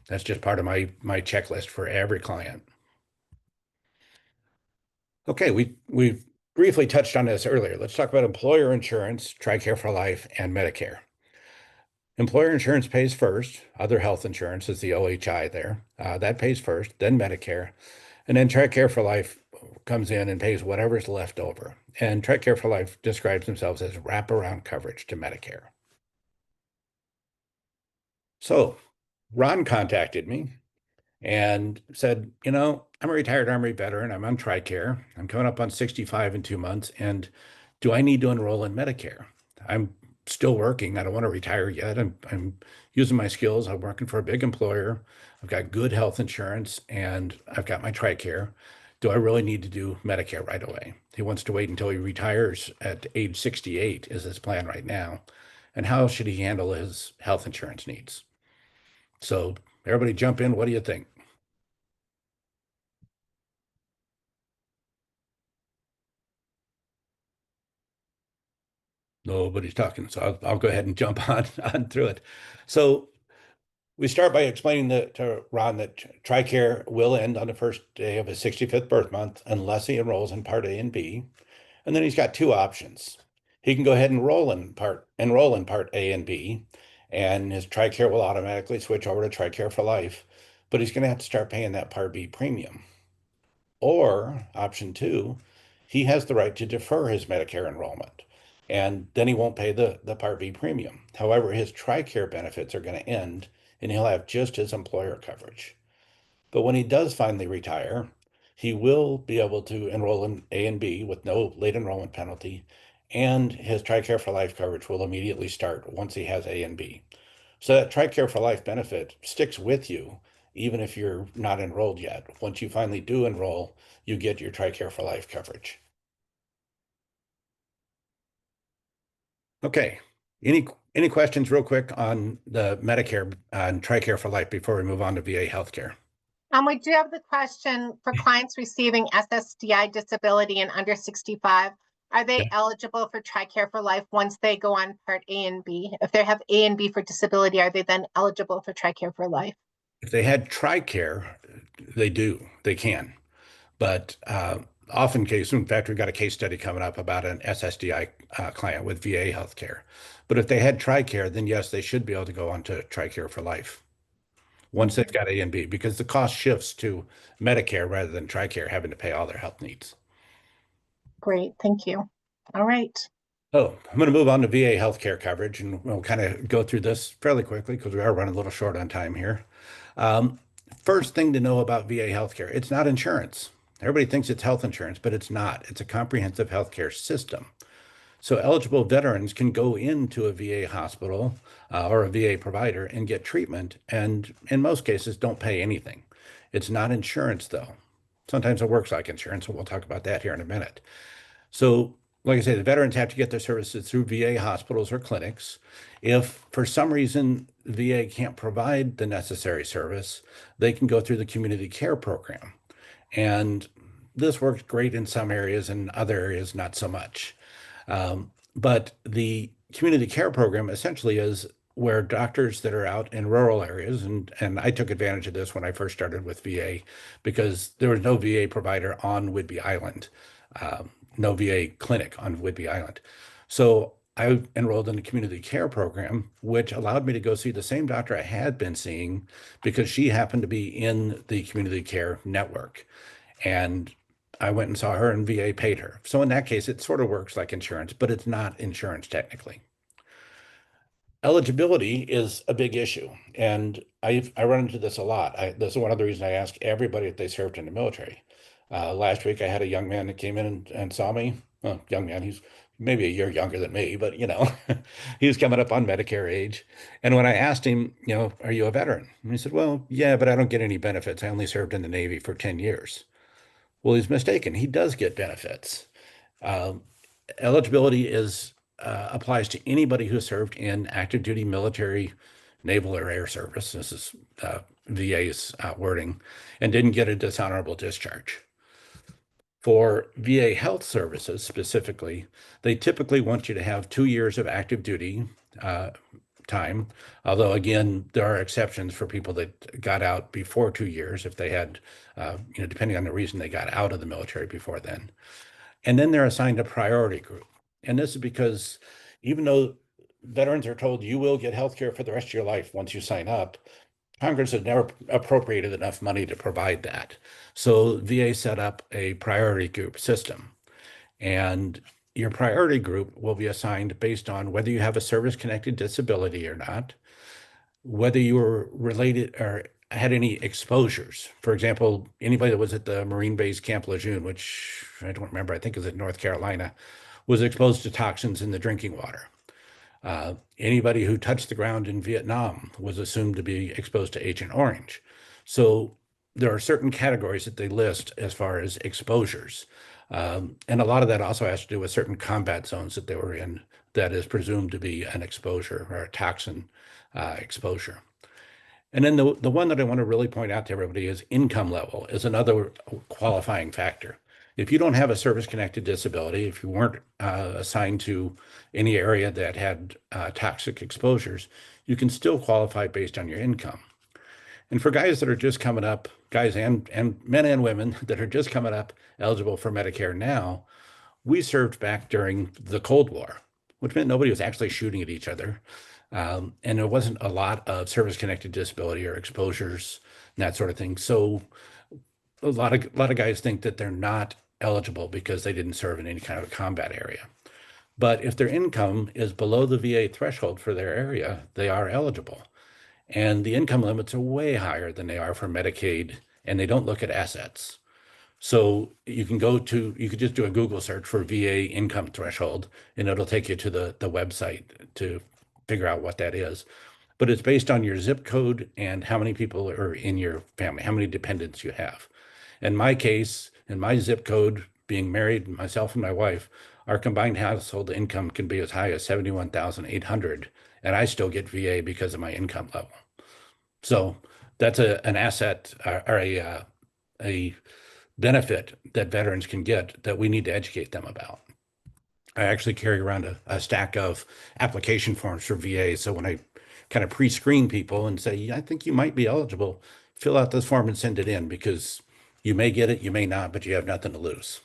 That's just part of my checklist for every client. Okay, we briefly touched on this earlier. Let's talk about employer insurance, TRICARE for Life, and Medicare. Employer insurance pays first. Other health insurance is the OHI there. That pays first, then Medicare. And then TRICARE for Life comes in and pays whatever's left over. And TRICARE for Life describes themselves as wraparound coverage to Medicare. So Ron contacted me and said, I'm a retired Army veteran. I'm on TRICARE. I'm coming up on 65 in 2 months. And do I need to enroll in Medicare? I'm still working. I don't want to retire yet. I'm using my skills. I'm working for a big employer. I've got good health insurance, and I've got my TRICARE. Do I really need to do Medicare right away? He wants to wait until he retires at age 68 is his plan right now. And how should he handle his health insurance needs? So everybody jump in. What do you think? Nobody's talking, so I'll go ahead and jump on through it. So We start by explaining to Ron that TRICARE will end on the first day of his 65th birth month unless he enrolls in Part A and B. And then he's got two options. He can go ahead and enroll in Part A and B, and his TRICARE will automatically switch over to TRICARE for life, but he's going to have to start paying that Part B premium. Or option two, he has the right to defer his Medicare enrollment, and then he won't pay the Part B premium. However, his TRICARE benefits are going to end, and he'll have just his employer coverage. But when he does finally retire, he will be able to enroll in A and B with no late enrollment penalty, and his TRICARE for Life coverage will immediately start once he has A and B. So that TRICARE for Life benefit sticks with you even if you're not enrolled yet. Once you finally do enroll, you get your TRICARE for Life coverage. Okay, any questions real quick on the Medicare and TRICARE for Life before we move on to VA healthcare? We do have the question for clients receiving SSDI disability and under 65. Are they eligible for TRICARE for Life once they go on Part A and B? If they have A and B for disability, are they then eligible for TRICARE for Life? If they had TRICARE, they can. But often in fact, we've got a case study coming up about an SSDI client with VA healthcare. But if they had TRICARE, then yes, they should be able to go on to TRICARE for Life once they've got A and B, because the cost shifts to Medicare rather than TRICARE having to pay all their health needs. Great, thank you. All right. Oh, I'm going to move on to VA healthcare coverage, and we'll kind of go through this fairly quickly because we are running a little short on time here. First thing to know about VA healthcare, it's not insurance. Everybody thinks it's health insurance, but it's not. It's a comprehensive healthcare system. So eligible veterans can go into a VA hospital or a VA provider and get treatment, and in most cases don't pay anything. It's not insurance though. Sometimes it works like insurance, and we'll talk about that here in a minute. So like I say, the veterans have to get their services through VA hospitals or clinics. If for some reason VA can't provide the necessary service, they can go through the community care program. And this works great in some areas and other areas not so much. But the community care program essentially is where doctors that are out in rural areas, and I took advantage of this when I first started with VA because there was no VA provider on Whidbey Island, no VA clinic on Whidbey Island. So I enrolled in the community care program, which allowed me to go see the same doctor I had been seeing because she happened to be in the community care network. And I went and saw her and VA paid her. So in that case, it sort of works like insurance, but it's not insurance technically. Eligibility is a big issue. And I run into this a lot. This is one of the reasons I ask everybody if they served in the military. Last week, I had a young man that came in and saw me. Well, young man, he's maybe a year younger than me, but he was coming up on Medicare age. And when I asked him, are you a veteran? And he said, well, yeah, but I don't get any benefits. I only served in the Navy for 10 years. Well, he's mistaken. He does get benefits. Eligibility applies to anybody who served in active duty military, naval, or air service. This is VA's wording, and didn't get a dishonorable discharge. For VA health services specifically, they typically want you to have 2 years of active duty time. Although again, there are exceptions for people that got out before 2 years if they had, depending on the reason they got out of the military before then. And then they're assigned a priority group. And this is because even though veterans are told you will get health care for the rest of your life once you sign up, Congress has never appropriated enough money to provide that. So VA set up a priority group system. And your priority group will be assigned based on whether you have a service-connected disability or not, whether you were related or had any exposures. For example, anybody that was at the Marine Base Camp Lejeune, which I don't remember, I think is in North Carolina, was exposed to toxins in the drinking water. Anybody who touched the ground in Vietnam was assumed to be exposed to Agent Orange. So there are certain categories that they list as far as exposures. And a lot of that also has to do with certain combat zones that they were in that is presumed to be an exposure or a toxin exposure. And then the one that I want to really point out to everybody is income level is another qualifying factor. If you don't have a service-connected disability, if you weren't assigned to any area that had toxic exposures, you can still qualify based on your income. And for guys that are just coming up, guys and men and women that are just coming up eligible for Medicare now, we served back during the Cold War, which meant nobody was actually shooting at each other. And there wasn't a lot of service-connected disability or exposures and that sort of thing. So a lot of guys think that they're not eligible because they didn't serve in any kind of a combat area. But if their income is below the VA threshold for their area, they are eligible. And the income limits are way higher than they are for Medicaid, and they don't look at assets. So you can just do a Google search for VA income threshold, and it'll take you to the website to figure out what that is. But it's based on your zip code and how many people are in your family, how many dependents you have. In my case, in my zip code, being married, myself and my wife, our combined household income can be as high as $71,800, and I still get VA because of my income level. So that's an asset or a benefit that veterans can get that we need to educate them about. I actually carry around a stack of application forms for VA. So when I kind of pre-screen people and say, yeah, I think you might be eligible, fill out this form and send it in, because you may get it, you may not, but you have nothing to lose.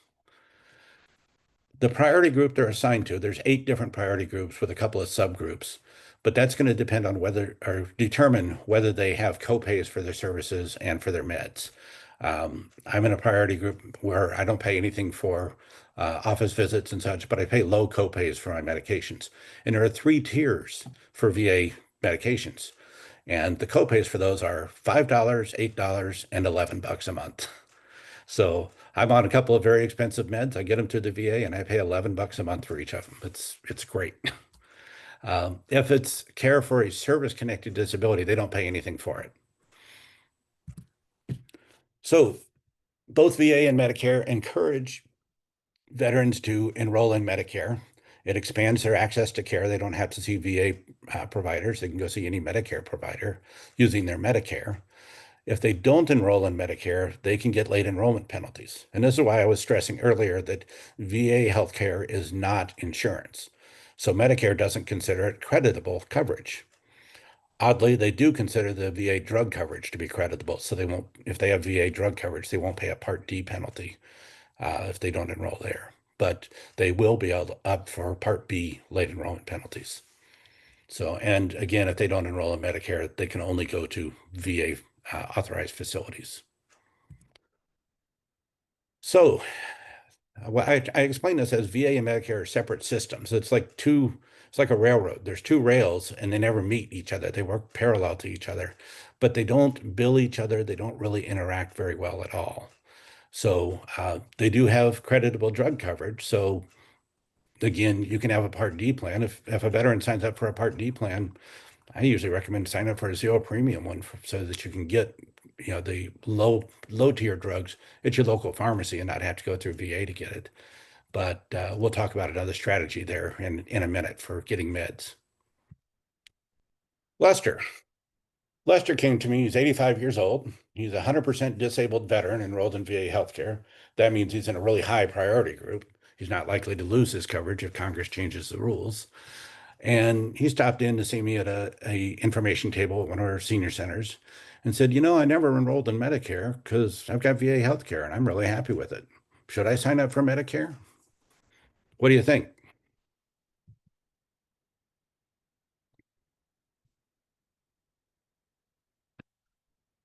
The priority group they're assigned to, there's 8 different priority groups with a couple of subgroups, but that's going to depend on whether, or determine whether they have copays for their services and for their meds. I'm in a priority group where I don't pay anything for office visits and such, but I pay low copays for my medications. And there are 3 tiers for VA medications. And the copays for those are $5, $8, and $11 a month. So I'm on a couple of very expensive meds. I get them to the VA and I pay $11 a month for each of them. It's great. If it's care for a service-connected disability, they don't pay anything for it. So both VA and Medicare encourage veterans to enroll in Medicare. It expands their access to care. They don't have to see VA providers. They can go see any Medicare provider using their Medicare. If they don't enroll in Medicare, they can get late enrollment penalties. And this is why I was stressing earlier that VA healthcare is not insurance. So Medicare doesn't consider it creditable coverage. Oddly, they do consider the VA drug coverage to be creditable. So they won't, if they have VA drug coverage, they won't pay a Part D penalty if they don't enroll there. But they will be up for Part B late enrollment penalties. So, and again, if they don't enroll in Medicare, they can only go to VA authorized facilities. So I explain this as VA and Medicare are separate systems. It's like a railroad. There's 2 rails and they never meet each other. They work parallel to each other, but they don't bill each other. They don't really interact very well at all. So they do have creditable drug coverage. So again, you can have a Part D plan. If a veteran signs up for a Part D plan, I usually recommend sign up for a 0 premium one so that you can get, the low tier drugs at your local pharmacy and not have to go through VA to get it. But we'll talk about another strategy there in a minute for getting meds. Lester came to me. He's 85 years old. He's a 100% disabled veteran enrolled in VA healthcare. That means he's in a really high priority group. He's not likely to lose his coverage if Congress changes the rules. And he stopped in to see me at a information table at one of our senior centers and said, I never enrolled in Medicare because I've got VA healthcare and I'm really happy with it. Should I sign up for Medicare? What do you think?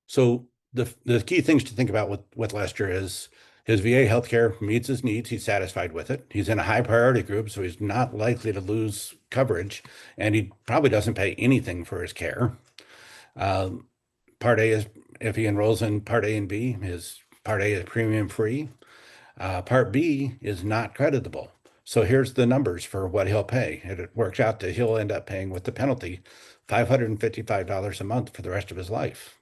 So the key things to think about with Lester is his VA healthcare meets his needs. He's satisfied with it. He's in a high priority group, so he's not likely to lose coverage, and he probably doesn't pay anything for his care. Part A is, if he enrolls in Part A and B, his Part A is premium free. Part B is not creditable. So here's the numbers for what he'll pay. It works out to he'll end up paying with the penalty $555 a month for the rest of his life.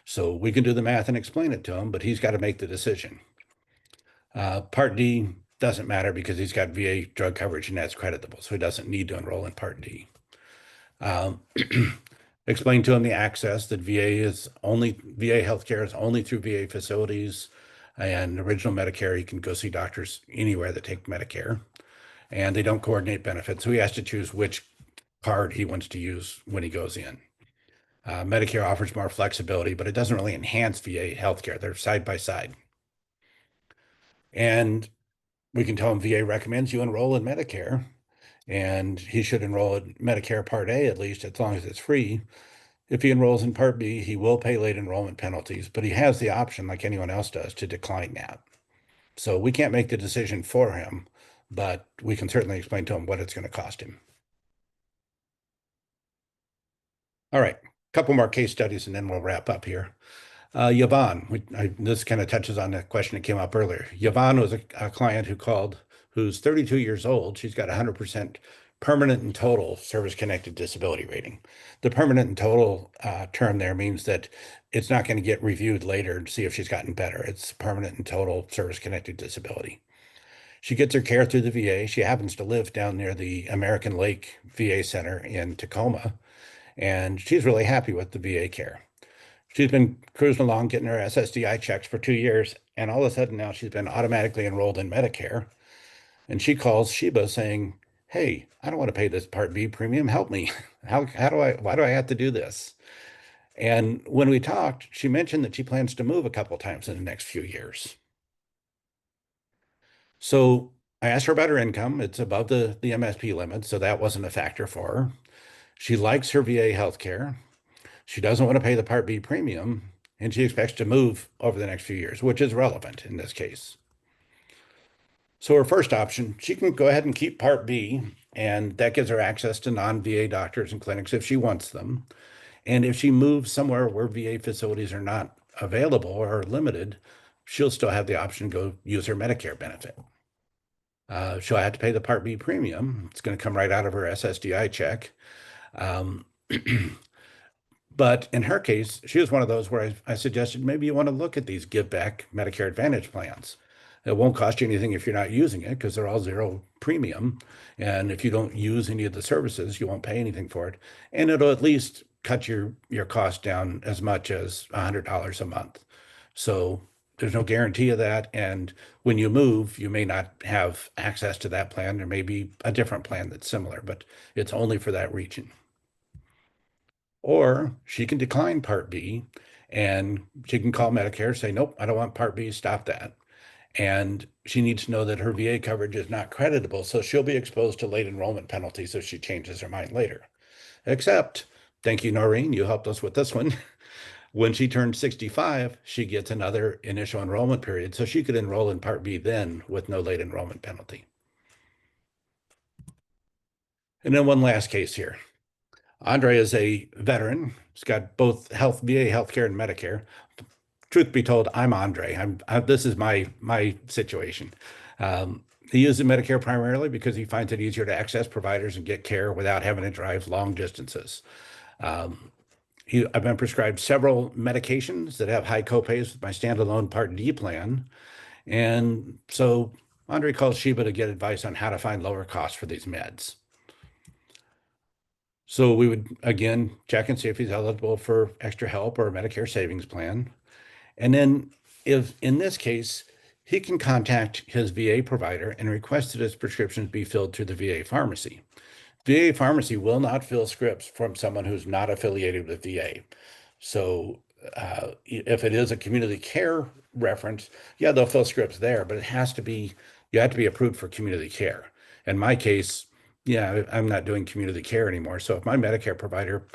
So we can do the math and explain it to him, but he's got to make the decision. Part D doesn't matter because he's got VA drug coverage and that's creditable, so he doesn't need to enroll in Part D. Explain to him the access that VA healthcare is only through VA facilities, and original Medicare, he can go see doctors anywhere that take Medicare, and they don't coordinate benefits. So he has to choose which card he wants to use when he goes in. Medicare offers more flexibility, but it doesn't really enhance VA healthcare. They're side by side. And we can tell him VA recommends you enroll in Medicare, and he should enroll in Medicare Part A at least, as long as it's free. If he enrolls in Part B, he will pay late enrollment penalties, but he has the option, like anyone else does, to decline that. So we can't make the decision for him, but we can certainly explain to him what it's going to cost him. All right, a couple more case studies and then we'll wrap up here. Yvonne, this kind of touches on the question that came up earlier. Yvonne was a client who called, who's 32 years old. She's got 100% permanent and total service-connected disability rating. The permanent and total term there means that it's not going to get reviewed later to see if she's gotten better. It's permanent and total service-connected disability. She gets her care through the VA. She happens to live down near the American Lake VA Center in Tacoma, and she's really happy with the VA care. She's been cruising along, getting her SSDI checks for 2 years, and all of a sudden now she's been automatically enrolled in Medicare. And she calls SHIBA saying, hey, I don't want to pay this Part B premium. Help me. Why do I have to do this? And when we talked, she mentioned that she plans to move a couple times in the next few years. So I asked her about her income. It's above the MSP limit, so that wasn't a factor for her. She likes her VA healthcare. She doesn't want to pay the Part B premium, and she expects to move over the next few years, which is relevant in this case. So her first option, she can go ahead and keep Part B, and that gives her access to non-VA doctors and clinics if she wants them. And if she moves somewhere where VA facilities are not available or are limited, she'll still have the option to go use her Medicare benefit. She'll have to pay the Part B premium. It's going to come right out of her SSDI check. But in her case, she was one of those where I suggested maybe you want to look at these give back Medicare Advantage plans. It won't cost you anything if you're not using it because they're all zero premium. And if you don't use any of the services, you won't pay anything for it. And it'll at least cut your cost down as much as $100 a month. So there's no guarantee of that. And when you move, you may not have access to that plan. There may be a different plan that's similar, but it's only for that region. Or she can decline Part B and she can call Medicare, say, nope, I don't want Part B, stop that. And she needs to know that her VA coverage is not creditable, so she'll be exposed to late enrollment penalties if she changes her mind later. Except, thank you, Noreen, you helped us with this one. When she turns 65, she gets another initial enrollment period, so she could enroll in Part B then with no late enrollment penalty. And then one last case here. Andre is a veteran. He's got both VA healthcare and Medicare. Truth be told, I'm Andre. This is my situation. He uses Medicare primarily because he finds it easier to access providers and get care without having to drive long distances. I've been prescribed several medications that have high copays with my standalone Part D plan. And so Andre calls SHIBA to get advice on how to find lower costs for these meds. So we would, again, check and see if he's eligible for extra help or a Medicare savings plan. And then if, in this case, he can contact his VA provider and request that his prescriptions be filled through the VA pharmacy. VA pharmacy will not fill scripts from someone who's not affiliated with VA. So if it is a community care reference, yeah, they'll fill scripts there, but it has to be, you have to be approved for community care. In my case, yeah, I'm not doing community care anymore. So if my Medicare provider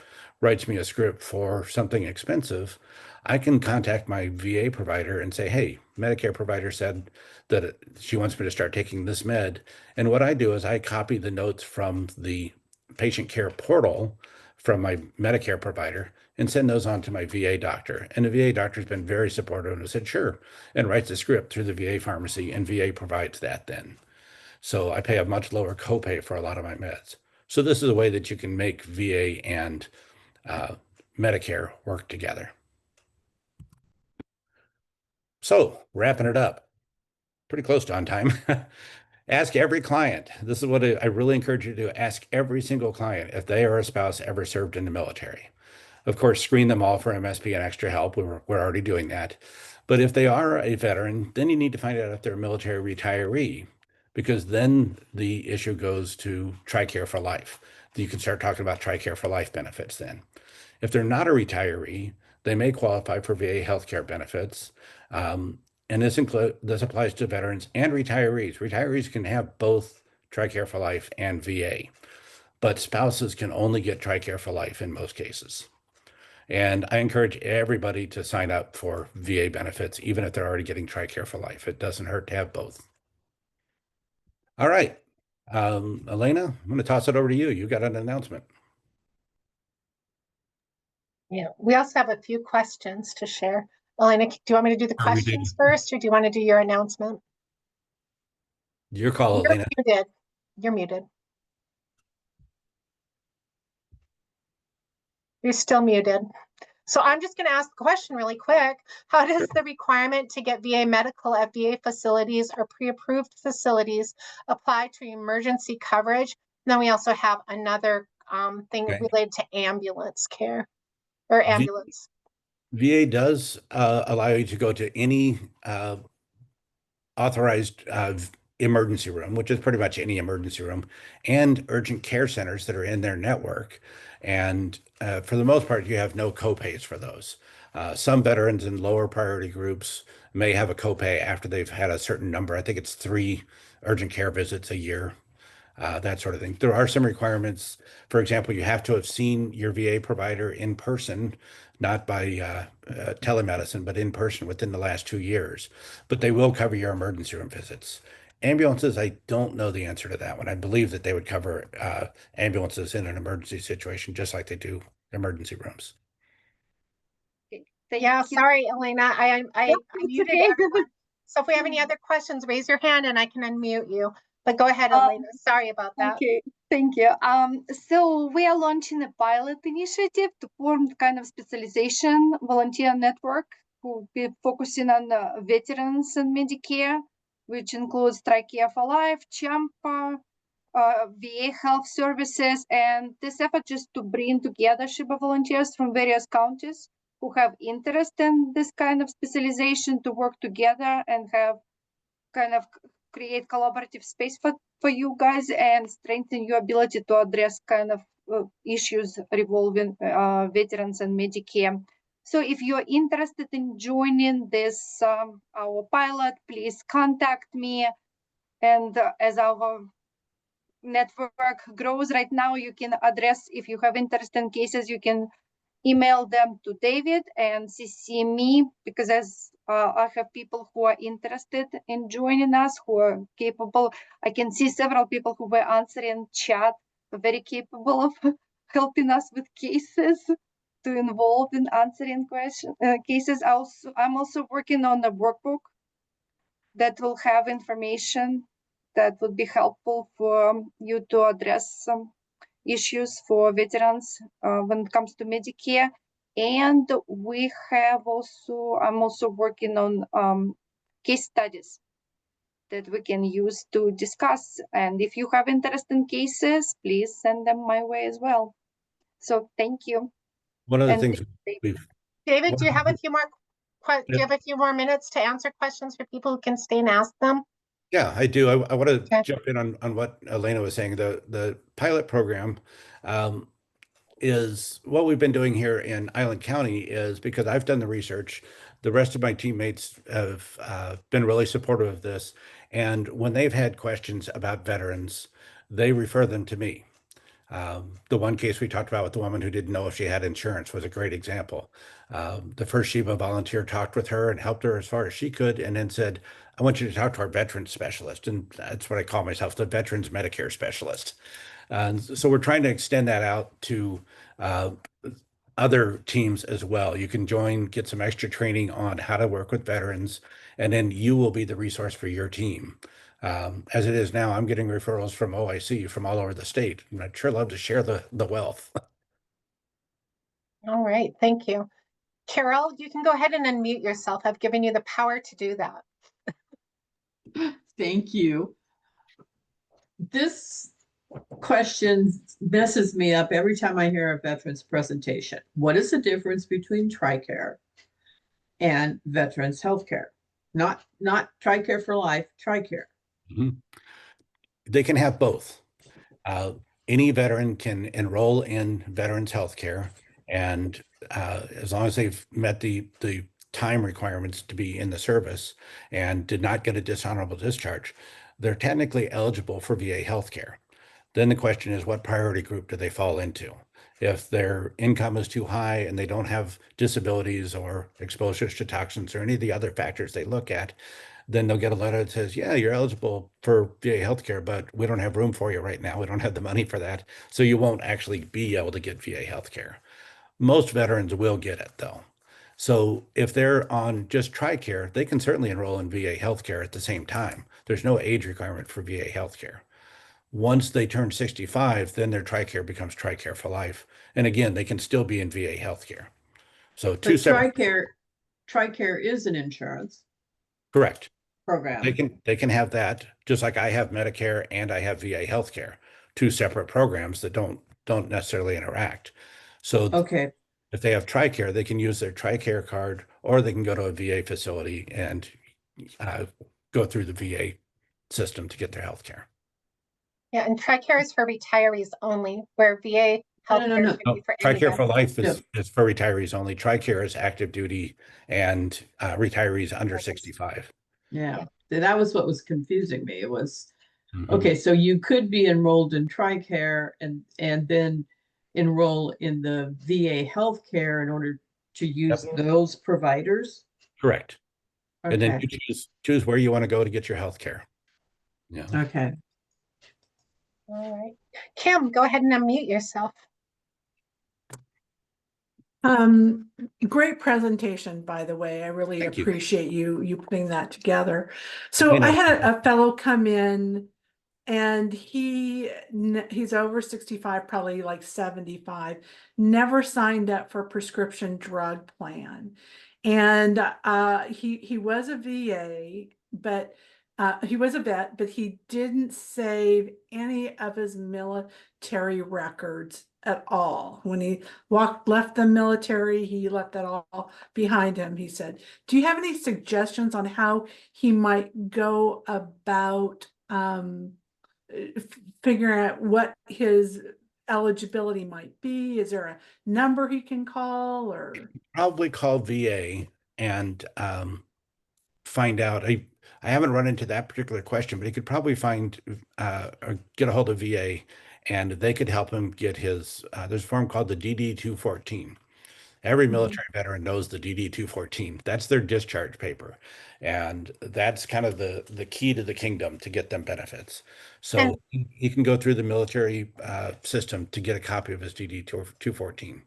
writes me a script for something expensive, I can contact my VA provider and say, hey, Medicare provider said that she wants me to start taking this med. And what I do is I copy the notes from the patient care portal from my Medicare provider and send those on to my VA doctor. And the VA doctor has been very supportive and has said, sure, and writes a script through the VA pharmacy, and VA provides that then. So I pay a much lower copay for a lot of my meds. So this is a way that you can make VA and Medicare work together. So wrapping it up, pretty close to on time. Ask every client. This is what I really encourage you to do. Ask every single client if they or a spouse ever served in the military. Of course, screen them all for MSP and extra help. We're already doing that. But if they are a veteran, then you need to find out if they're a military retiree, because then the issue goes to TRICARE for life. You can start talking about TRICARE for life benefits then. If they're not a retiree, they may qualify for VA healthcare benefits. And this applies to veterans and retirees. Retirees can have both TRICARE for Life and VA, but spouses can only get TRICARE for Life in most cases. And I encourage everybody to sign up for VA benefits, even if they're already getting TRICARE for Life. It doesn't hurt to have both. All right. Elena, I'm going to toss it over to you. You got an announcement. Yeah, we also have a few questions to share. Elena, do you want me to do the Oh, we do. questions first, or do you want to do your announcement? Your call, You're Elena. muted. You're muted. You're still muted. So I'm just going to ask a question really quick. How does the requirement to get VA medical at VA facilities or pre-approved facilities apply to emergency coverage? And then we also have another thing Okay. related to ambulance care or ambulance. VA does allow you to go to any authorized emergency room, which is pretty much any emergency room, and urgent care centers that are in their network. And for the most part, you have no copays for those. Some veterans in lower priority groups may have a copay after they've had a certain number. I think it's 3 urgent care visits a year, that sort of thing. There are some requirements. For example, you have to have seen your VA provider in person, not by telemedicine, but in person within the last 2 years. But they will cover your emergency room visits. Ambulances, I don't know the answer to that one. I believe that they would cover ambulances in an emergency situation, just like they do emergency rooms. Yeah, sorry, Elena, I muted okay. everyone. So if we have any other questions, raise your hand and I can unmute you. But go ahead, Elena. Sorry about that. Okay, thank you. So we are launching a pilot initiative to form kind of specialization volunteer network who will be focusing on veterans and Medicare, which includes TRICARE for Life, CHAMPA, VA Health Services, and this effort is to bring together SHIBA volunteers from various counties who have interest in this kind of specialization to work together and have kind of create collaborative space for you guys and strengthen your ability to address kind of issues revolving veterans and Medicare. So if you're interested in joining this our pilot, please contact me. And as our network grows right now, you can address, if you have interest in cases, you can email them to David and CC me, because as I have people who are interested in joining us, who are capable. I can see several people who were answering chat, very capable of helping us with cases, to involve in answering cases. I'm also working on a workbook that will have information that would be helpful for you to address some issues for veterans when it comes to Medicare. And we have I'm also working on case studies that we can use to discuss. And if you have interest in cases, please send them my way as well. So thank you. One of the And things David, do you have a few more minutes to answer questions for people who can stay and ask them? Yeah, I do. I want to Okay. jump in on what Elena was saying. The pilot program is what we've been doing here in Island County is because I've done the research. The rest of my teammates have been really supportive of this. And when they've had questions about veterans, they refer them to me. The one case we talked about with the woman who didn't know if she had insurance was a great example. The first SHIBA volunteer talked with her and helped her as far as she could, and then said, I want you to talk to our veterans specialist. And that's what I call myself, the veterans Medicare specialist. So we're trying to extend that out to other teams as well. You can join, get some extra training on how to work with veterans, and then you will be the resource for your team. As it is now, I'm getting referrals from OIC from all over the state, and I'd sure love to share the wealth. All right, thank you. Carol, you can go ahead and unmute yourself. I've given you the power to do that. Thank you. This question messes me up every time I hear a veterans presentation. What is the difference between TRICARE and veterans healthcare? Not TRICARE for Life, TRICARE. Mm-hmm. They can have both. Any veteran can enroll in veterans healthcare And as long as they've met the time requirements to be in the service and did not get a dishonorable discharge, they're technically eligible for VA healthcare. Then the question is, what priority group do they fall into? If their income is too high and they don't have disabilities or exposures to toxins or any of the other factors they look at, then they'll get a letter that says, yeah, you're eligible for VA healthcare, but we don't have room for you right now. We don't have the money for that. So you won't actually be able to get VA healthcare. Most veterans will get it though. So if they're on just TRICARE, they can certainly enroll in VA healthcare at the same time. There's no age requirement for VA healthcare. Once they turn 65, then their TRICARE becomes TRICARE for life. And again, they can still be in VA healthcare. So two But separate. TRICARE is an insurance Correct. program. They can have that, just like I have Medicare and I have VA healthcare, two separate programs that don't necessarily interact. So Okay, if they have TRICARE, they can use their TRICARE card, or they can go to a VA facility and go through the VA system to get their healthcare. Yeah, and TRICARE is for retirees only, where VA healthcare no. should No, be for TRICARE for anybody. life is for retirees only. TRICARE is active duty and retirees under 65. Yeah, that was what was confusing me. It was, Mhm. okay, so you could be enrolled in TRICARE and then enroll in the VA healthcare in order to use those providers? Correct. And then Okay, you choose where you want to go to get your healthcare. Yeah. okay. All right. Kim, go ahead and unmute yourself. Great presentation, by the way. I really Thank you. appreciate you putting that together. So I know. I had a fellow come in and he's over 65, probably like 75, never signed up for a prescription drug plan. And he was a VA, but he was a vet, but he didn't save any of his military records at all. When he left the military, he left that all behind him. He said, do you have any suggestions on how he might go about figuring out what his eligibility might be? Is there a number he can call, or Probably call VA and find out. I haven't run into that particular question, but he could probably find or get a hold of VA, and they could help him get his. There's a form called the DD-214. Every military veteran knows the DD-214. That's their discharge paper, and that's kind of the key to the kingdom to get them benefits. So he can go through the military system to get a copy of his DD-214.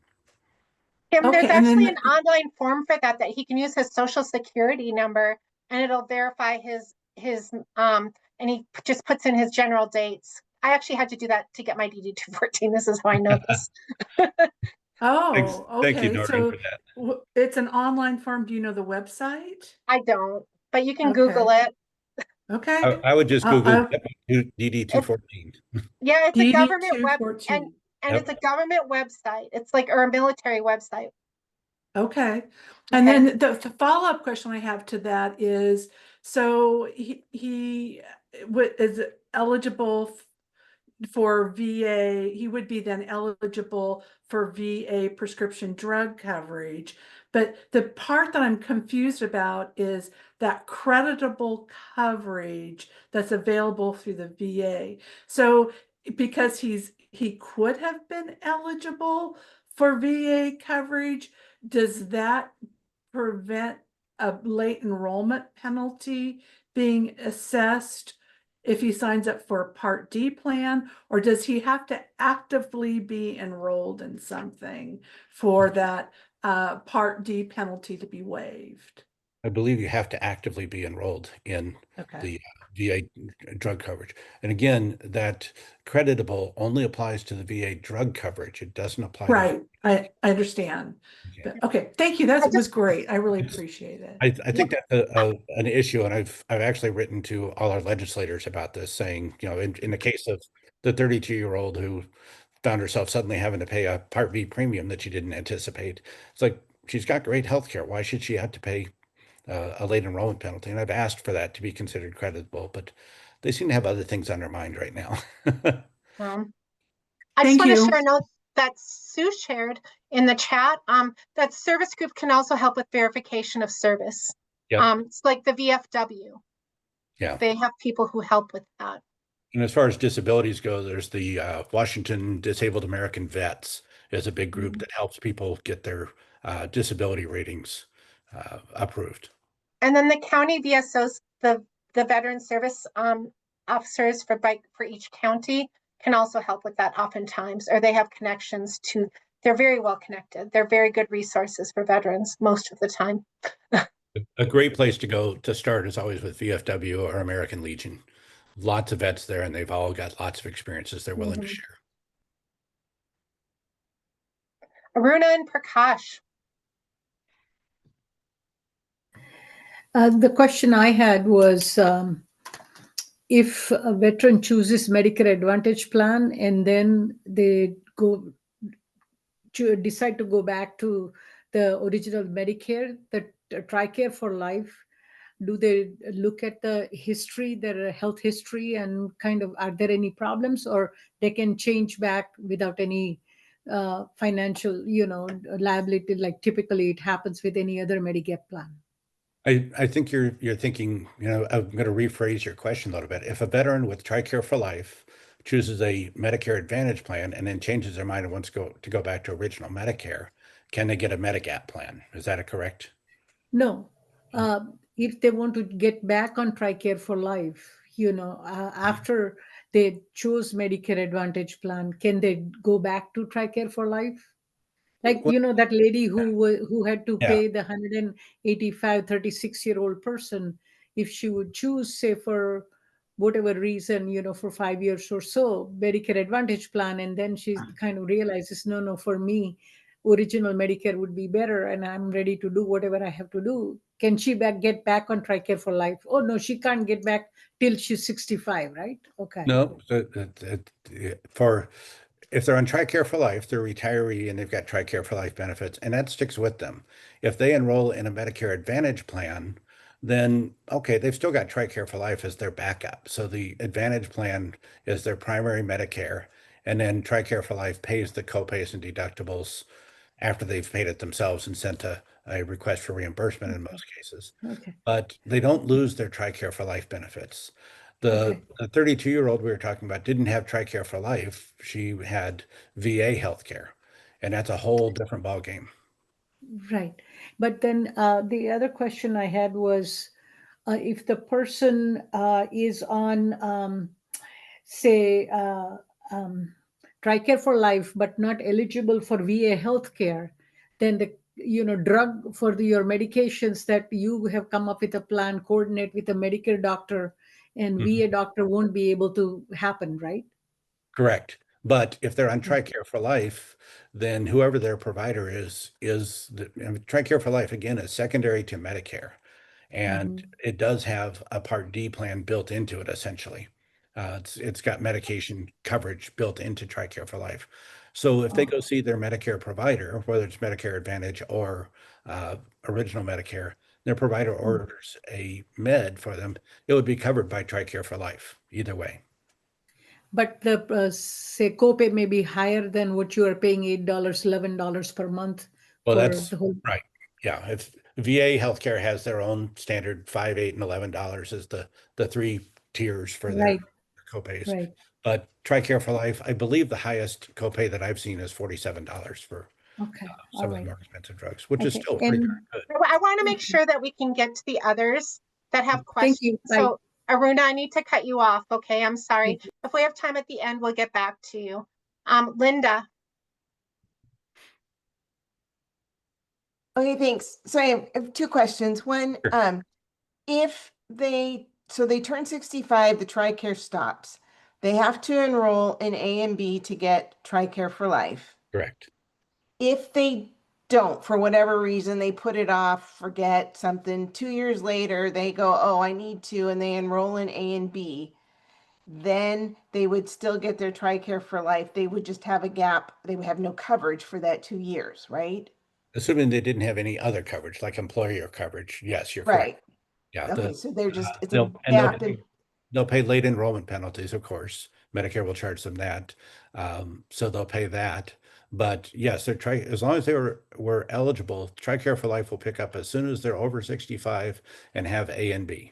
Kim, Okay, there's and then- actually an online form for that he can use his social security number and it'll verify his and he just puts in his general dates. I actually had to do that to get my DD-214. This is how I know this. Oh, Thank you, okay. Noreen, So for that. it's an online form. Do you know the website? I don't, but you can Okay. Google it. Okay. I would just Google I- DD-214. Yeah, it's a government web DD-214. and it's a government website. It's like, or a military website. Okay. And then the follow-up question I have to that is, so he is eligible for VA, he would be then eligible for VA prescription drug coverage. But the part that I'm confused about is that creditable coverage that's available through the VA. So because he could have been eligible for VA coverage, does that prevent a late enrollment penalty being assessed if he signs up for a Part D plan, or does he have to actively be enrolled in something for that Part D penalty to be waived? I believe you have to actively be enrolled in the VA drug coverage. And again, that creditable only applies to the VA drug coverage. It doesn't apply. Right. I understand. Okay. But, okay. Thank you. That was great. I really appreciate it. I think that's an issue, and I've actually written to all our legislators about this, saying, you know, in the case of the 32-year-old who found herself suddenly having to pay a Part B premium that she didn't anticipate, it's like, she's got great health care. Why should she have to pay a late enrollment penalty? And I've asked for that to be considered creditable, but they seem to have other things on their mind right now. I just want to share that Sue shared in the chat, that service group can also help with verification of service. Yep. It's like the VFW. Yeah. They have people who help with that. And as far as disabilities go, there's the Washington Disabled American Vets is a big group that helps people get their disability ratings approved. And then the county VSOs, the veteran service officers for each county can also help with that oftentimes, or they have connections to, they're very well connected. They're very good resources for veterans most of the time. A great place to go to start is always with VFW or American Legion. Lots of vets there, and they've all got lots of experiences they're willing to share. Aruna and Prakash. The question I had was, if a veteran chooses Medicare Advantage plan and then they decide to go back to the original Medicare, the TRICARE for Life, do they look at the history, their health history, and kind of, are there any problems, or they can change back without any financial, liability, like typically it happens with any other Medicare plan? I think you're thinking, I'm going to rephrase your question a little bit. If a veteran with TRICARE for Life chooses a Medicare Advantage plan and then changes their mind and wants to go back to original Medicare, can they get a Medigap plan? Is that correct? No. If they want to get back on TRICARE for Life, after they chose Medicare Advantage plan, can they go back to TRICARE for Life? Like, that lady who had to pay the 185, 36-year-old person, if she would choose, say, for whatever reason, for 5 years or so, Medicare Advantage plan, and then she kind of realizes, no, for me, original Medicare would be better, and I'm ready to do whatever I have to do. Can she get back on TRICARE for Life? Oh, no, she can't get back till she's 65, right? Okay. No, if they're on TRICARE for Life, they're a retiree and they've got TRICARE for Life benefits, and that sticks with them. If they enroll in a Medicare Advantage plan, then, okay, they've still got TRICARE for Life as their backup. So the Advantage plan is their primary Medicare, and then TRICARE for Life pays the copays and deductibles after they've paid it themselves and sent a request for reimbursement in most cases. Okay. But they don't lose their TRICARE for Life benefits. The 32-year-old we were talking about didn't have TRICARE for Life. She had VA healthcare, and that's a whole different ballgame. Right. But then the other question I had was, if the person is on, say, TRICARE for Life, but not eligible for VA healthcare, then the drug for your medications that you have come up with a plan, coordinate with a Medicare doctor, and VA doctor won't be able to happen, right? Correct. But if they're on TRICARE for Life, then whoever their provider is TRICARE for Life, again, is secondary to Medicare. And it does have a Part D plan built into it, essentially. It's got medication coverage built into TRICARE for Life. So if they go see their Medicare provider, whether it's Medicare Advantage or original Medicare, their provider orders a med for them, it would be covered by TRICARE for Life, either way. But the say copay may be higher than what you are paying, $8, $11 per month. Well, that's right. Yeah, if VA healthcare has their own standard $5, $8, and $11 is the three tiers for their copays. Right. But TRICARE for Life, I believe the highest copay that I've seen is $47 for some of the more expensive drugs, which is still pretty good. I want to make sure that we can get to the others that have questions. Thank you. So Aruna, I need to cut you off. Okay, I'm sorry. If we have time at the end, we'll get back to you. Linda. Okay, thanks. So I have two questions. One, if they turn 65, the TRICARE stops. They have to enroll in A and B to get TRICARE for Life. Correct. If they don't, for whatever reason, they put it off, forget something, 2 years later, they go, oh, I need to, and they enroll in A and B, then they would still get their TRICARE for Life. They would just have a gap. They would have no coverage for that 2 years, right? Assuming they didn't have any other coverage, like employer coverage. Yes, you're correct. Yeah. Okay, so they're just, it's a gap. They'll pay late enrollment penalties, of course. Medicare will charge them that. So they'll pay that. But yes, as long as they were eligible, TRICARE for Life will pick up as soon as they're over 65 and have A and B.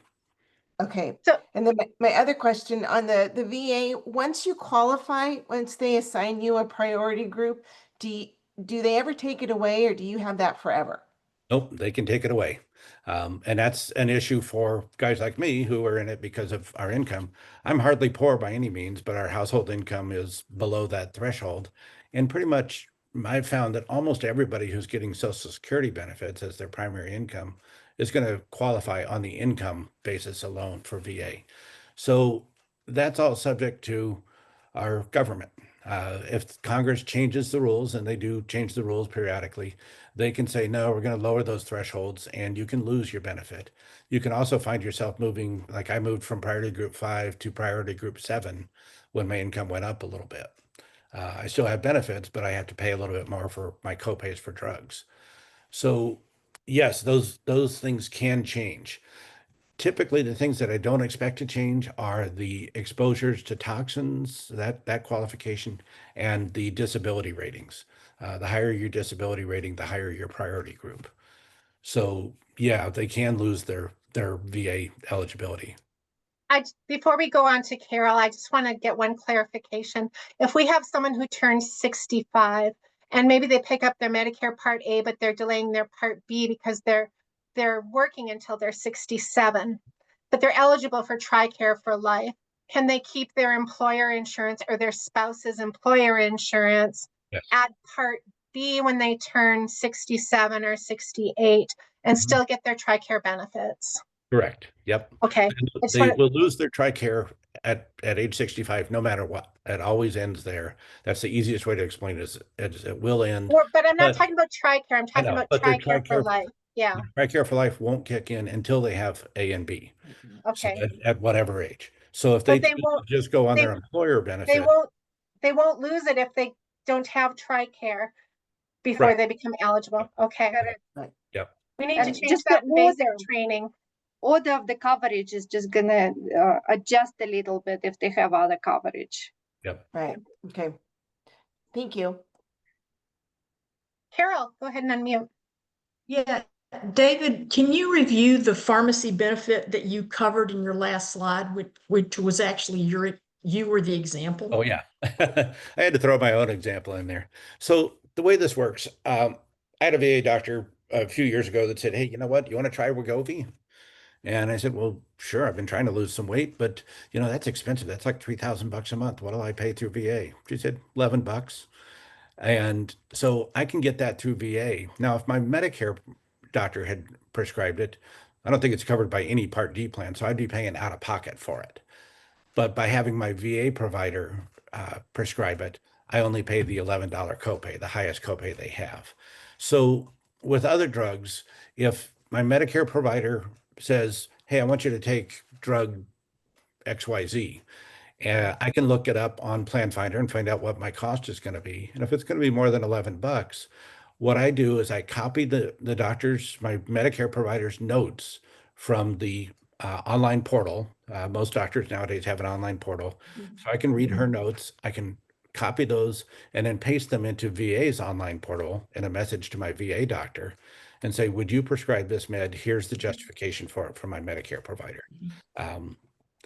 Okay. So- And then my other question on the VA, once you qualify, once they assign you a priority group, do they ever take it away, or do you have that forever? Nope, they can take it away. And that's an issue for guys like me who are in it because of our income. I'm hardly poor by any means, but our household income is below that threshold. And pretty much I've found that almost everybody who's getting Social Security benefits as their primary income is going to qualify on the income basis alone for VA. So that's all subject to our government. If Congress changes the rules, and they do change the rules periodically, they can say, no, we're going to lower those thresholds and you can lose your benefit. You can also find yourself moving, like I moved from priority group 5 to priority group 7 when my income went up a little bit. I still have benefits, but I have to pay a little bit more for my copays for drugs. So yes, those things can change. Typically, the things that I don't expect to change are the exposures to toxins, that qualification, and the disability ratings. The higher your disability rating, the higher your priority group. So yeah, they can lose their VA eligibility. Before we go on to Carol, I just want to get one clarification. If we have someone who turns 65 and maybe they pick up their Medicare Part A, but they're delaying their Part B because they're working until they're 67, but they're eligible for TRICARE for Life, can they keep their employer insurance or their spouse's employer insurance Yes. at Part B when they turn 67 or 68 and still get their TRICARE benefits? Correct. Yep. Okay. And they will lose their TRICARE at age 65, no matter what. It always ends there. That's the easiest way to explain it. Is it will end. But I'm not talking about TRICARE. I'm talking about but their TRICARE for Life. Yeah. TRICARE for Life won't kick in until they have A and B. Okay. So at whatever age. So if But they just go on their employer benefit, they won't lose it if they don't have TRICARE before Right. they become eligible. Okay. Yep. We need And to change just that the in basic order. training. Order of the coverage is just gonna adjust a little bit if they have other coverage. Yep. Right. Okay. Thank you. Carol, go ahead and unmute. Yeah, David, can you review the pharmacy benefit that you covered in your last slide, which was actually you were the example? Oh yeah. I had to throw my own example in there. So the way this works, I had a VA doctor a few years ago that said, hey, you know what? You want to try Wegovy? And I said, well, sure. I've been trying to lose some weight, but that's expensive. That's like $3,000 a month. What'll I pay through VA? She said, $11. And so I can get that through VA. Now, if my Medicare doctor had prescribed it, I don't think it's covered by any Part D plan, so I'd be paying out of pocket for it. But by having my VA provider prescribe it, I only pay the $11 copay, the highest copay they have. So with other drugs, if my Medicare provider says, hey, I want you to take drug XYZ, I can look it up on Plan Finder and find out what my cost is going to be. And if it's going to be more than $11, what I do is I copy the doctor's, my Medicare provider's notes from the online portal. Most doctors nowadays have an online portal. So I can read her notes. I can copy those and then paste them into VA's online portal in a message to my VA doctor and say, would you prescribe this med? Here's the justification for it from my Medicare provider.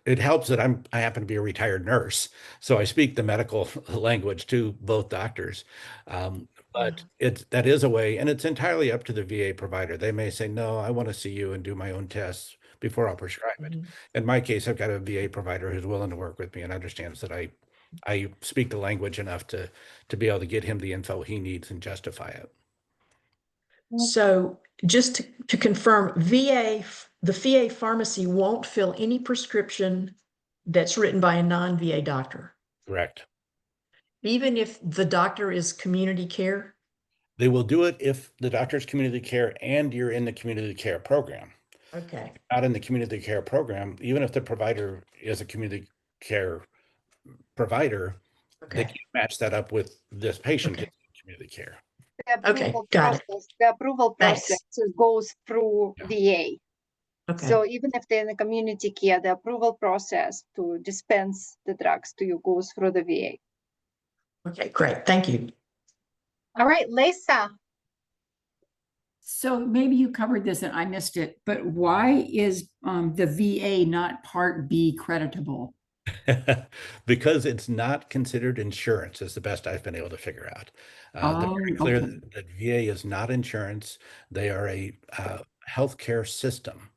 It helps that I happen to be a retired nurse, so I speak the medical language to both doctors. But that is a way, and it's entirely up to the VA provider. They may say, no, I want to see you and do my own tests before I'll prescribe it. In my case, I've got a VA provider who's willing to work with me and understands that I speak the language enough to be able to get him the info he needs and justify it. So just to confirm, the VA pharmacy won't fill any prescription that's written by a non-VA doctor. Correct. Even if the doctor is community care? They will do it if the doctor's community care and you're in the community care program. Okay. Not in the community care program, even if the provider is a community care provider, they can't match that up with this patient in community care. The approval process goes through VA. Okay. So even if they're in the community care, the approval process to dispense the drugs to you goes through the VA. Okay, great. Thank you. All right, Lisa. So maybe you covered this and I missed it, but why is the VA not Part B creditable? Because it's not considered insurance is the best I've been able to figure out. They're very clear okay. that VA is not insurance. They are a healthcare system,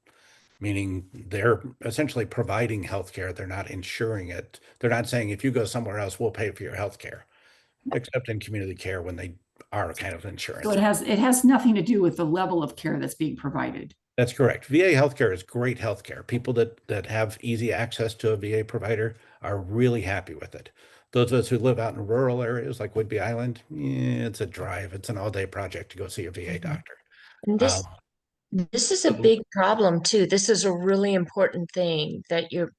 meaning they're essentially providing healthcare. They're not insuring it. They're not saying if you go somewhere else, we'll pay for your healthcare, except in community care when they are kind of insurance. So it has nothing to do with the level of care that's being provided. That's correct. VA healthcare is great healthcare. People that have easy access to a VA provider are really happy with it. Those of us who live out in rural areas like Whidbey Island, it's a drive. It's an all-day project to go see a VA doctor. And this is a big problem too. This is a really important thing that you're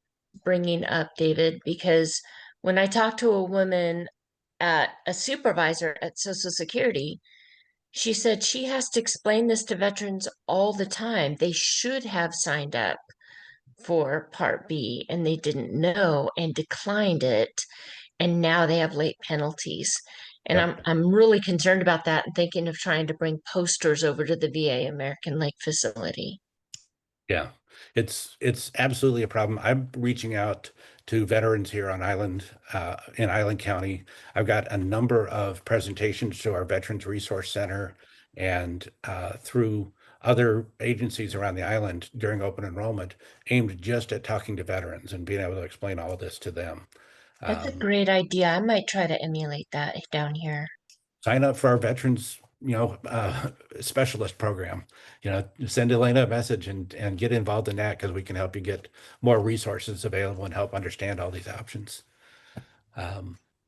bringing up, David, because when I talk to a woman at a supervisor at Social Security, she said she has to explain this to veterans all the time. They should have signed up for Part B and they didn't know and declined it. And now they have late penalties. And Yep. I'm really concerned about that and thinking of trying to bring posters over to the VA American Lake facility. Yeah, it's absolutely a problem. I'm reaching out to veterans here on Island, in Island County. I've got a number of presentations to our Veterans Resource Center and through other agencies around the island during open enrollment aimed just at talking to veterans and being able to explain all of this to them. That's a great idea. I might try to emulate that down here. Sign up for our veterans, specialist program. Send Elena a message and get involved in that because we can help you get more resources available and help understand all these options.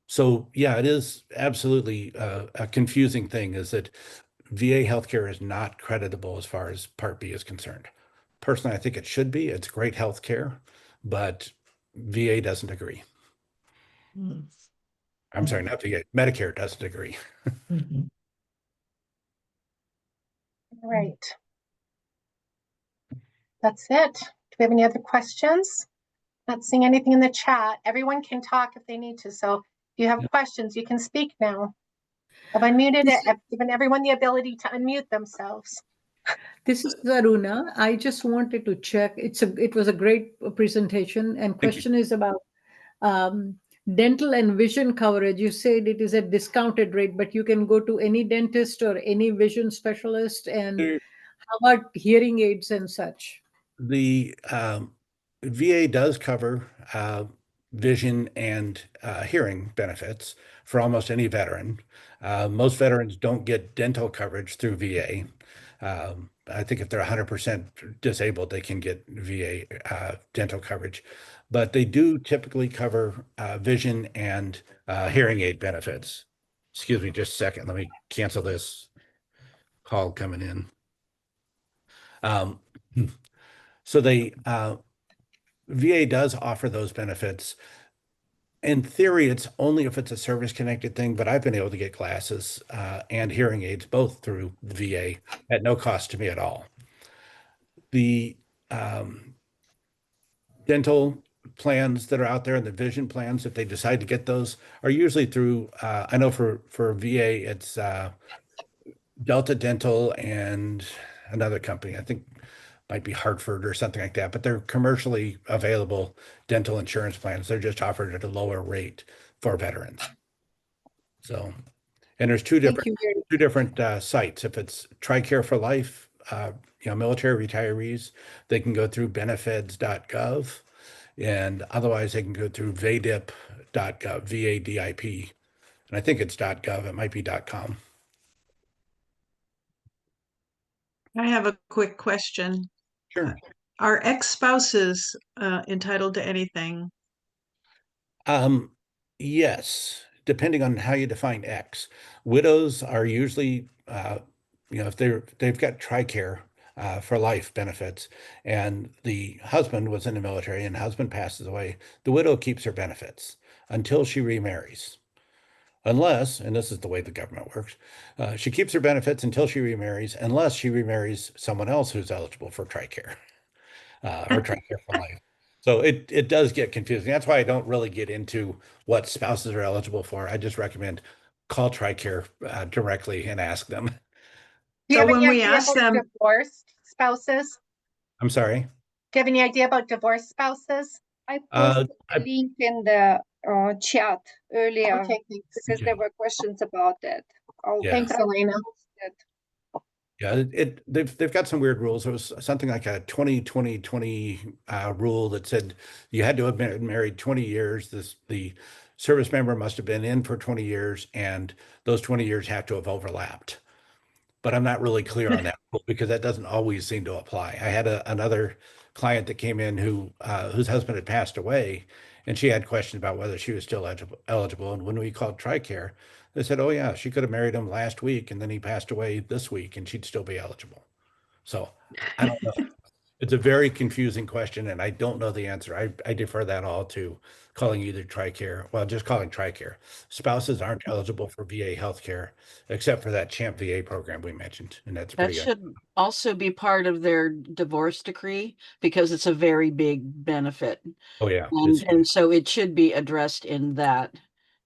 So yeah, it is absolutely a confusing thing is that VA healthcare is not creditable as far as Part B is concerned. Personally, I think it should be. It's great healthcare, but VA doesn't agree. I'm sorry, not VA. Medicare doesn't agree. All right. That's it. Do we have any other questions? Not seeing anything in the chat. Everyone can talk if they need to. So if you have questions, you can speak now. I've unmuted it. I've given everyone the ability to unmute themselves. This is Zaruna. I just wanted to check. It was a great presentation, and question is about dental and vision coverage. You said it is a discounted rate, but you can go to any dentist or any vision specialist. And how about hearing aids and such? The VA does cover vision and hearing benefits for almost any veteran. Most veterans don't get dental coverage through VA. I think if they're 100% disabled, they can get VA dental coverage, but they do typically cover vision and hearing aid benefits. Excuse me, just a second. Let me cancel this call coming in. So VA does offer those benefits. In theory, it's only if it's a service-connected thing, but I've been able to get glasses and hearing aids both through the VA at no cost to me at all. The dental plans that are out there and the vision plans, if they decide to get those, are usually through, I know for VA, it's Delta Dental and another company, I think might be Hartford or something like that, but they're commercially available dental insurance plans. They're just offered at a lower rate for veterans. So, and there's two different sites. If it's TRICARE for Life, military retirees, they can go through benefeds.gov, and otherwise they can go through vadip.gov, VADIP, and I think it's .gov. It might be .com. I have a quick question. Sure. Are ex-spouses entitled to anything? Yes, depending on how you define ex. Widows are usually, if they've got TRICARE for life benefits, and the husband was in the military and the husband passes away, the widow keeps her benefits until she remarries. Unless, and this is the way the government works, she keeps her benefits until she remarries, unless she remarries someone else who's eligible for TRICARE or TRICARE for life. So it does get confusing. That's why I don't really get into what spouses are eligible for. I just recommend call TRICARE directly and ask them. Do you So have when any we idea ask about them, divorced spouses? I'm sorry. Do you have any idea about divorced spouses? I Uh, posted the link in the chat earlier Okay, thanks. because there were questions about that. Yeah. Thanks, Elena. Yeah, they've got some weird rules. It was something like a 20-20-20 rule that said you had to have been married 20 years. The service member must have been in for 20 years, and those 20 years have to have overlapped. But I'm not really clear on that rule because that doesn't always seem to apply. I had another client that came in whose husband had passed away, and she had questions about whether she was still eligible. And when we called TRICARE, they said, "Oh yeah, she could have married him last week, and then he passed away this week, and she'd still be eligible." So I don't know. It's a very confusing question, and I don't know the answer. I defer that all to calling either TRICARE, well, just calling TRICARE. Spouses aren't eligible for VA healthcare, except for that CHAMP VA program we mentioned, and that's That pretty good. should also be part of their divorce decree because it's a very big benefit. Oh yeah, And so it should be addressed in that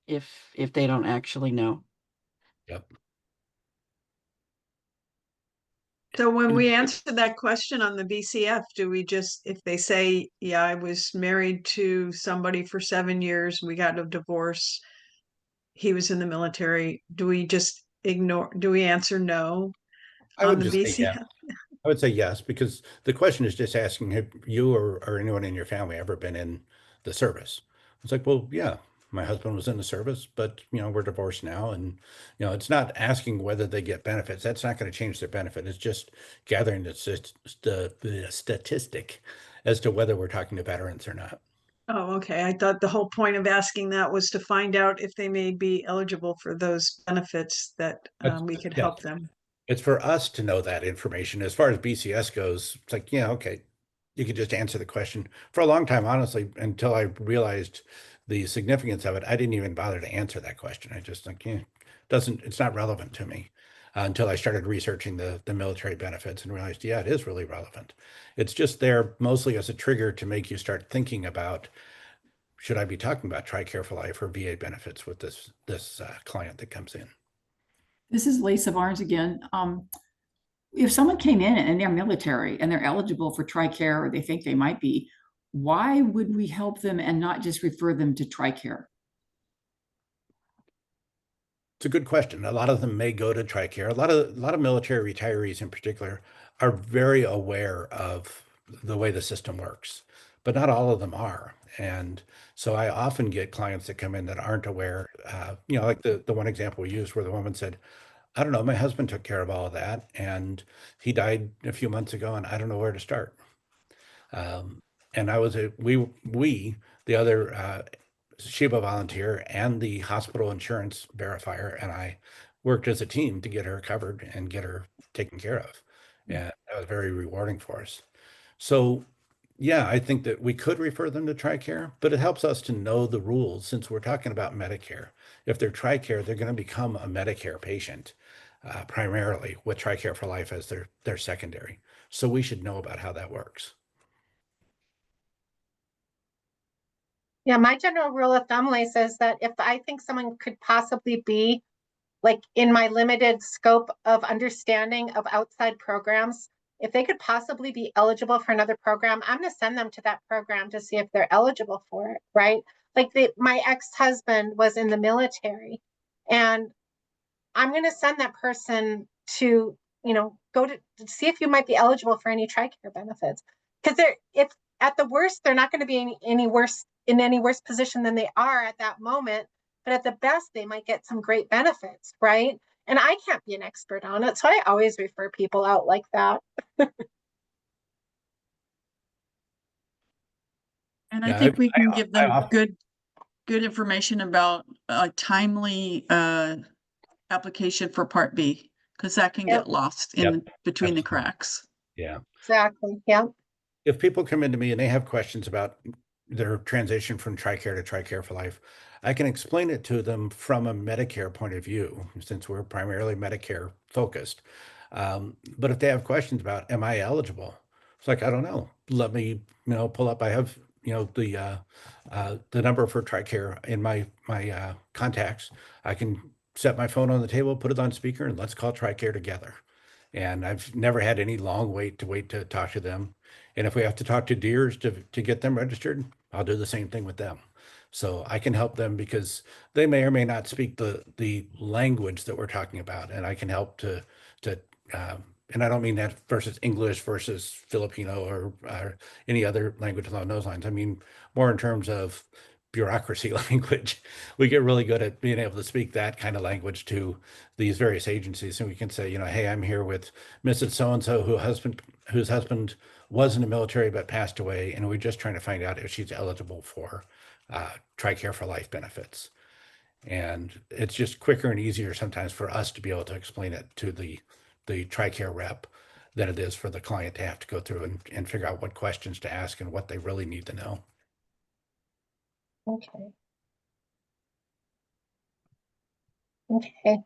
if they don't actually know. Yep. so when we answer that question on the VCF, do we just, if they say, yeah, I was married to somebody for 7 years, we got a divorce, he was in the military, do we just ignore, do we answer no I on would the just say VCF? yeah. I would say yes, because the question is just asking, have you or anyone in your family ever been in the service? It's like, well, yeah, my husband was in the service, but we're divorced now, and it's not asking whether they get benefits. That's not going to change their benefit. It's just gathering the statistic as to whether we're talking to veterans or not. Oh, okay. I thought the whole point of asking that was to find out if they may be eligible for those benefits that we could help them. It's for us to know that information. As far as BCS goes, it's like, yeah, okay, you could just answer the question. For a long time, honestly, until I realized the significance of it, I didn't even bother to answer that question. I just think, it's not relevant to me until I started researching the military benefits and realized, yeah, it is really relevant. It's just there mostly as a trigger to make you start thinking about, should I be talking about TRICARE for Life or VA benefits with this client that comes in? This is Lisa Barnes again. If someone came in and they're military and they're eligible for TRICARE, or they think they might be, why would we help them and not just refer them to TRICARE? It's a good question. A lot of them may go to TRICARE. A lot of military retirees in particular are very aware of the way the system works, but not all of them are. And so I often get clients that come in that aren't aware, like the one example we used where the woman said, I don't know, my husband took care of all of that, and he died a few months ago, and I don't know where to start. And I was the other SHIBA volunteer and the hospital insurance verifier, and I worked as a team to get her covered and get her taken care of. And that was very rewarding for us. So yeah, I think that we could refer them to TRICARE, but it helps us to know the rules since we're talking about Medicare. If they're TRICARE, they're going to become a Medicare patient primarily with TRICARE for Life as their secondary. So we should know about how that works. Yeah, my general rule of thumb, Lisa, is that if I think someone could possibly be like in my limited scope of understanding of outside programs, if they could possibly be eligible for another program, I'm going to send them to that program to see if they're eligible for it, right? Like my ex-husband was in the military, and I'm going to send that person to, go to see if you might be eligible for any TRICARE benefits. Because if at the worst, they're not going to be in any worse position than they are at that moment. But at the best, they might get some great benefits, right? And I can't be an expert on it. So I always refer people out like that. And I think we can give them good information about a timely application for Part B, because that can get lost in between the cracks. Yeah. Exactly. Yeah. If people come into me and they have questions about their transition from TRICARE to TRICARE for Life, I can explain it to them from a Medicare point of view, since we're primarily Medicare focused. But if they have questions about, am I eligible? It's like, I don't know. Let me, pull up. I have, the number for TRICARE in my contacts. I can set my phone on the table, put it on speaker, and let's call TRICARE together. And I've never had any long wait to talk to them. And if we have to talk to deers to get them registered, I'll do the same thing with them. So I can help them because they may or may not speak the language that we're talking about, and I can help to and I don't mean that versus English versus Filipino or any other language along those lines. I mean more in terms of bureaucracy language. We get really good at being able to speak that kind of language to these various agencies, and we can say, you know, hey, I'm here with Mrs. So-and-so whose husband was in the military but passed away, and we're just trying to find out if she's eligible for TRICARE for life benefits. And it's just quicker and easier sometimes for us to be able to explain it to the TRICARE rep than it is for the client to have to go through and figure out what questions to ask and what they really need to know. Okay. Okay.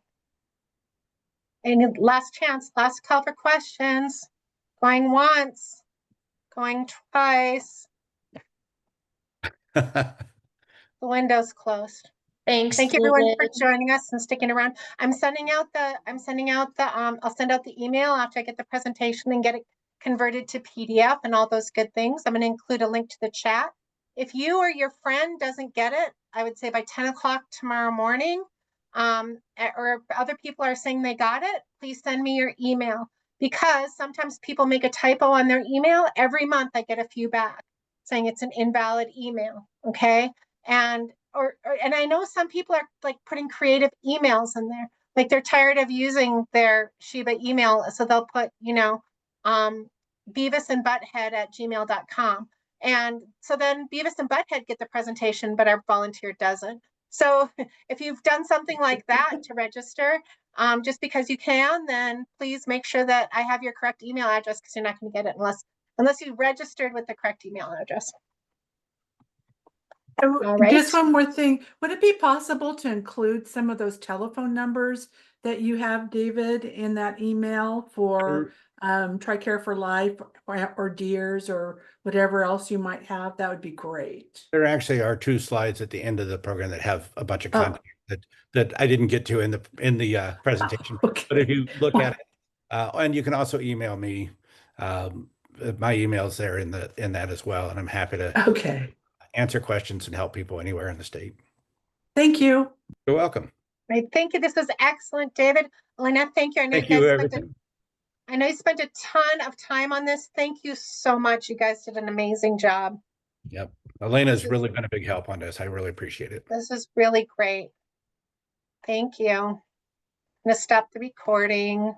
And last chance, last call for questions. Going once, going twice. The window's closed. Thanks. Thank you everyone for David. joining us and sticking around. I'll send out the email after I get the presentation and get it converted to PDF and all those good things. I'm going to include a link to the chat. If you or your friend doesn't get it, I would say by 10 o'clock tomorrow morning, or if other people are saying they got it, please send me your email, because sometimes people make a typo on their email. Every month I get a few back saying it's an invalid email. Okay. And I know some people are like putting creative emails in there, like they're tired of using their SHIBA email, so they'll put, you know, beavisandbutthead@gmail.com. And so then Beavis and Butthead get the presentation, but our volunteer doesn't. So if you've done something like that to register, just because you can, then please make sure that I have your correct email address, because you're not going to get it unless you registered with the correct email address. All right. Just one more thing. Would it be possible to include some of those telephone numbers that you have, David, in that email for TRICARE for Life or DEERS or whatever else you might have? That would be great. There actually are 2 slides at the end of the program that have a bunch of content that I didn't get to in the presentation. Okay. But if you look at it, and you can also email me. My email's there in that as well, and I'm happy to answer questions and help people anywhere in the state. Thank you. You're welcome. Right. Thank you. This was excellent, David. Elena, thank you. I know you spent a ton of time on this. Thank you so much. You guys did an amazing job. Yep. Elena's really been a big help on this. I really appreciate it. This is really great. Thank you. I'm going to stop the recording.